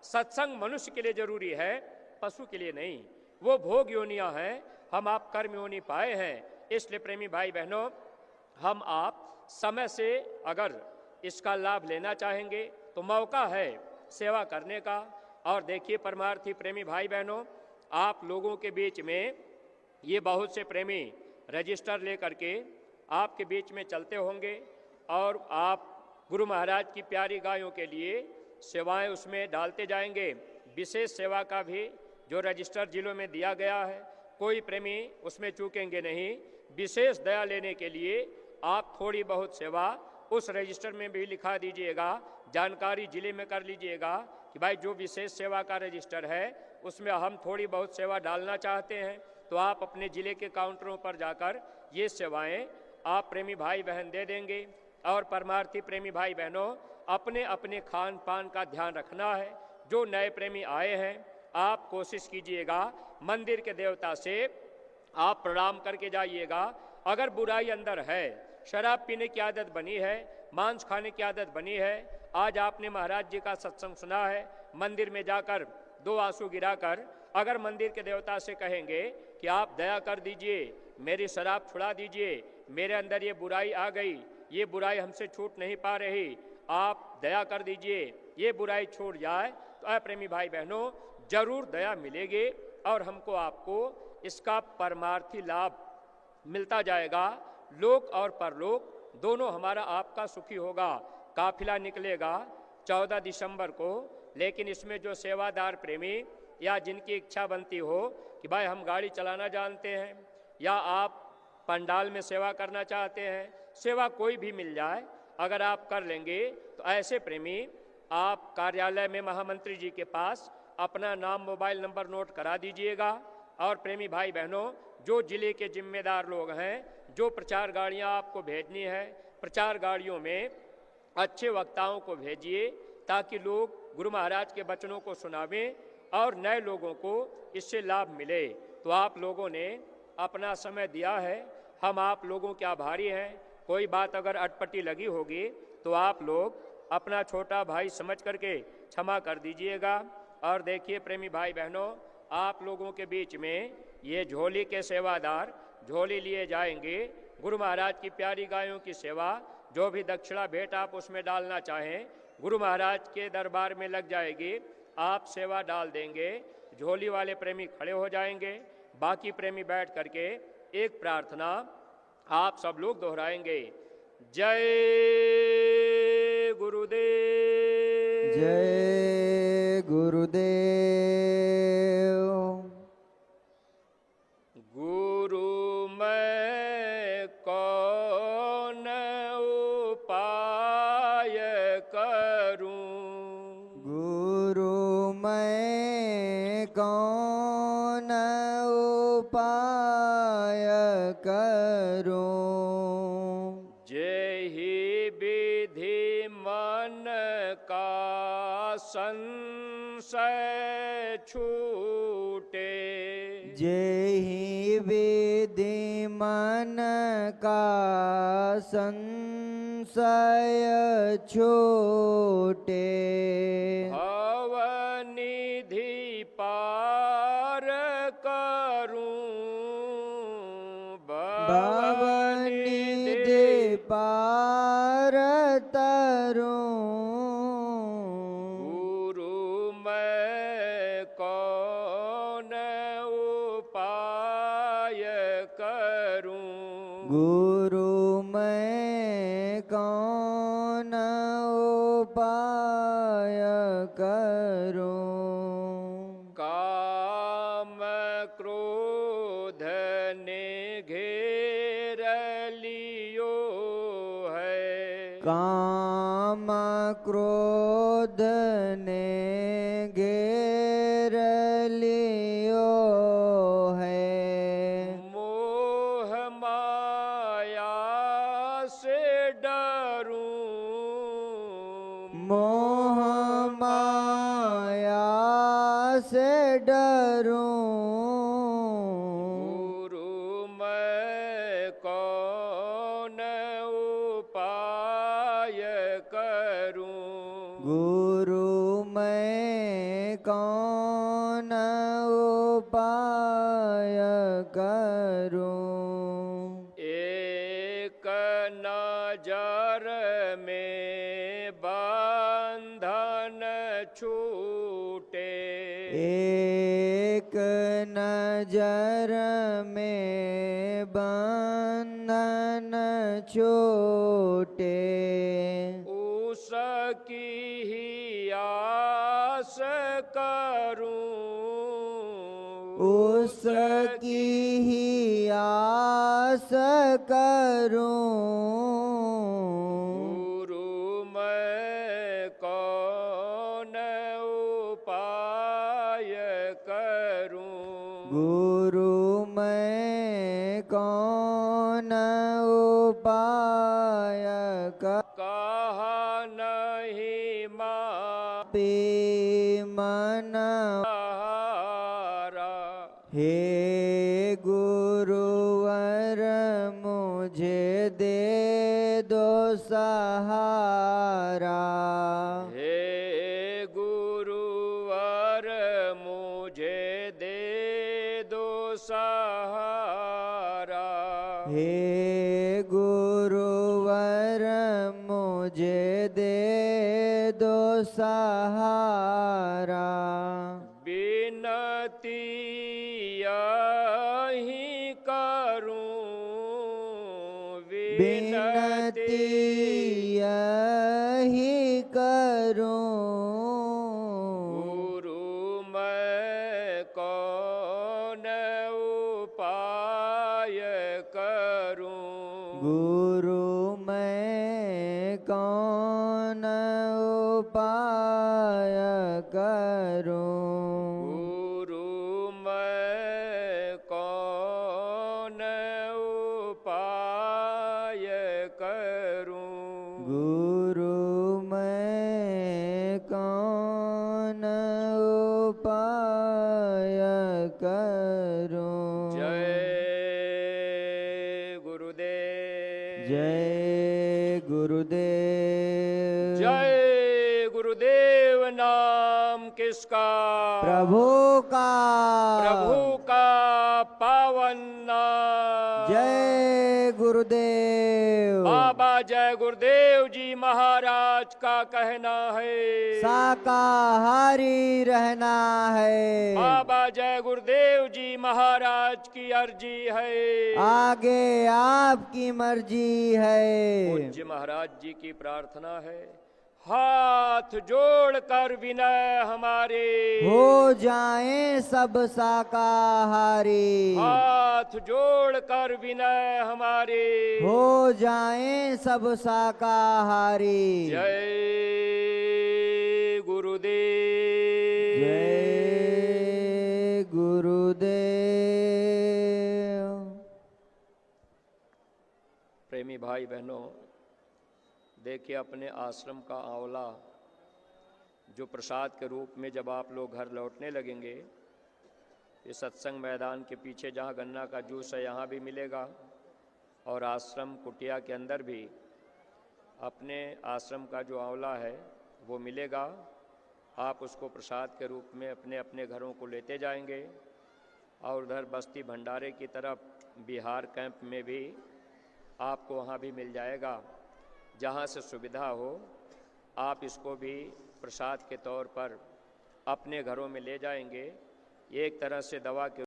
Speaker 1: सत्संग मनुष्य के लिए जरूरी है, पशु के लिए नहीं। वो भोग योनियां हैं, हम आप कर्म योनि पाए हैं। इसलिए प्रेमी भाई बहनों, हम आप समय से अगर इसका लाभ लेना चाहेंगे तो मौका है सेवा करने का। और देखिए परमार्थी प्रेमी भाई बहनों, आप लोगों के बीच में ये बहुत से प्रेमी रजिस्टर लेकर के आपके बीच में चलते होंगे, और आप गुरु महाराज की प्यारी गायों के लिए सेवाएं उसमें डालते जाएंगे। विशेष सेवा का भी जो रजिस्टर जिलों में दिया गया है, कोई प्रेमी उसमें चूकेंगे नहीं। विशेष दया लेने के लिए आप थोड़ी बहुत सेवा उस रजिस्टर में भी लिखा दीजिएगा, जानकारी जिले में कर लीजिएगा कि भाई जो विशेष सेवा का रजिस्टर है उसमें हम थोड़ी बहुत सेवा डालना चाहते हैं। तो आप अपने ज़िले के काउंटरों पर जाकर ये सेवाएं आप प्रेमी भाई बहन दे देंगे। और परमार्थी प्रेमी भाई बहनों, अपने अपने खान पान का ध्यान रखना है। जो नए प्रेमी आए हैं, आप कोशिश कीजिएगा मंदिर के देवता से आप प्रणाम करके जाइएगा। अगर बुराई अंदर है, शराब पीने की आदत बनी है, मांस खाने की आदत बनी है, आज आपने महाराज जी का सत्संग सुना है, मंदिर में जाकर 2 आंसू गिराकर अगर मंदिर के देवता से कहेंगे कि आप दया कर दीजिए, मेरी शराब छुड़ा दीजिए, मेरे अंदर ये बुराई आ गई, ये बुराई हमसे छूट नहीं पा रही, आप दया कर दीजिए, ये बुराई छूट जाए, तो प्रेमी भाई बहनों जरूर दया मिलेगी और हमको आपको इसका परमार्थी लाभ मिलता जाएगा। लोक और परलोक दोनों हमारा आपका सुखी होगा। काफिला निकलेगा 14 दिसंबर को, लेकिन इसमें जो सेवादार प्रेमी या जिनकी इच्छा बनती हो कि भाई हम गाड़ी चलाना जानते हैं या आप पंडाल में सेवा करना चाहते हैं, सेवा कोई भी मिल जाए अगर आप कर लेंगे, तो ऐसे प्रेमी आप कार्यालय में महामंत्री जी के पास अपना नाम मोबाइल नंबर नोट करा दीजिएगा। और प्रेमी भाई बहनों, जो जिले के जिम्मेदार लोग हैं, जो प्रचार गाड़ियां आपको भेजनी है, प्रचार गाड़ियों में अच्छे वक्ताओं को भेजिए ताकि लोग गुरु महाराज के वचनों को सुनावें और नए लोगों को इससे लाभ मिले। तो आप लोगों ने अपना समय दिया है, हम आप लोगों के आभारी हैं। कोई बात अगर अटपटी लगी होगी तो आप लोग अपना छोटा भाई समझ करके क्षमा कर दीजिएगा। और देखिए प्रेमी भाई बहनों, आप लोगों के बीच में ये झोली के सेवादार झोली लिए जाएंगे। गुरु महाराज की प्यारी गायों की सेवा, जो भी दक्षिणा भेंट आप उसमें डालना चाहें गुरु महाराज के दरबार में लग जाएगी, आप सेवा डाल देंगे। झोली वाले प्रेमी खड़े हो जाएंगे, बाकी प्रेमी बैठ करके एक प्रार्थना आप सब लोग दोहराएंगे। जय गुरुदेव,
Speaker 2: जय गुरुदेव।
Speaker 1: गुरु मैं कौन उपाय करूं,
Speaker 2: गुरु मैं कौन उपाय करूं,
Speaker 1: जेहि विधि मन का संशय छूटे,
Speaker 2: जेहि विधि मन का संशय छूटे,
Speaker 1: भवनिधि पार करूं,
Speaker 2: भवनिधि पार तरूं,
Speaker 1: गुरु मैं कौन उपाय करूं,
Speaker 2: गुरु मैं कौन उपाय करूं,
Speaker 1: काम क्रोध ने घेर लियो है,
Speaker 2: काम क्रोध ने घेर लियो है,
Speaker 1: मोह माया से डरूं,
Speaker 2: मोह माया से डरूं,
Speaker 1: गुरु मैं कौन उपाय करूं,
Speaker 2: गुरु मैं कौन उपाय करूं,
Speaker 1: एक नजर में बंधन छूटे,
Speaker 2: एक नजर में बंधन छूटे,
Speaker 1: उसकी ही आस करूं,
Speaker 2: उसकी ही आस करूं,
Speaker 1: गुरु मैं कौन उपाय करूं,
Speaker 2: गुरु मैं कौन उपाय
Speaker 1: कहा नहीं
Speaker 2: पे मन,
Speaker 1: मारा,
Speaker 2: हे गुरुवर मुझे दे दो सहारा,
Speaker 1: हे गुरुवर मुझे दे दो सहारा,
Speaker 2: हे गुरुवर मुझे दे दो सहारा,
Speaker 1: बिनती यही करूं,
Speaker 2: बिनती यही करूं,
Speaker 1: गुरु मैं कौन उपाय करूं,
Speaker 2: गुरु मैं कौन उपाय करूं,
Speaker 1: गुरु मैं कौन उपाय करूं,
Speaker 2: गुरु मैं कौन जय गुरुदेव।
Speaker 1: जय गुरुदेव नाम किसका?
Speaker 2: प्रभु का।
Speaker 1: प्रभु का पावन नाम।
Speaker 2: जय गुरुदेव।
Speaker 1: बाबा जय गुरुदेव जी महाराज का कहना है
Speaker 2: शाकाहारी रहना है।
Speaker 1: बाबा जय गुरुदेव जी महाराज की अर्जी है,
Speaker 2: आगे आपकी मर्जी है।
Speaker 1: पूज्य महाराज जी की प्रार्थना है, हाथ जोड़कर विनय हमारे
Speaker 2: हो जाएं सब शाकाहारी।
Speaker 1: हाथ जोड़कर विनय हमारे
Speaker 2: हो जाएं सब शाकाहारी।
Speaker 1: जय गुरुदेव।
Speaker 2: जय गुरुदेव।
Speaker 1: प्रेमी भाई बहनों, देखिए अपने आश्रम का आंवला जो प्रसाद के रूप में जब आप लोग घर लौटने लगेंगे, ये सत्संग मैदान के पीछे जहाँ गन्ना का जूस है यहाँ भी मिलेगा, और आश्रम कुटिया के अंदर भी अपने आश्रम का जो आंवला है वो मिलेगा। आप उसको प्रसाद के रूप में अपने अपने घरों को लेते जाएंगे। और उधर बस्ती भंडारे की तरफ बिहार कैंप में भी आपको वहाँ भी मिल जाएगा। जहाँ से सुविधा हो आप इसको भी प्रसाद के तौर पर अपने घरों में ले जाएंगे। एक तरह से दवा के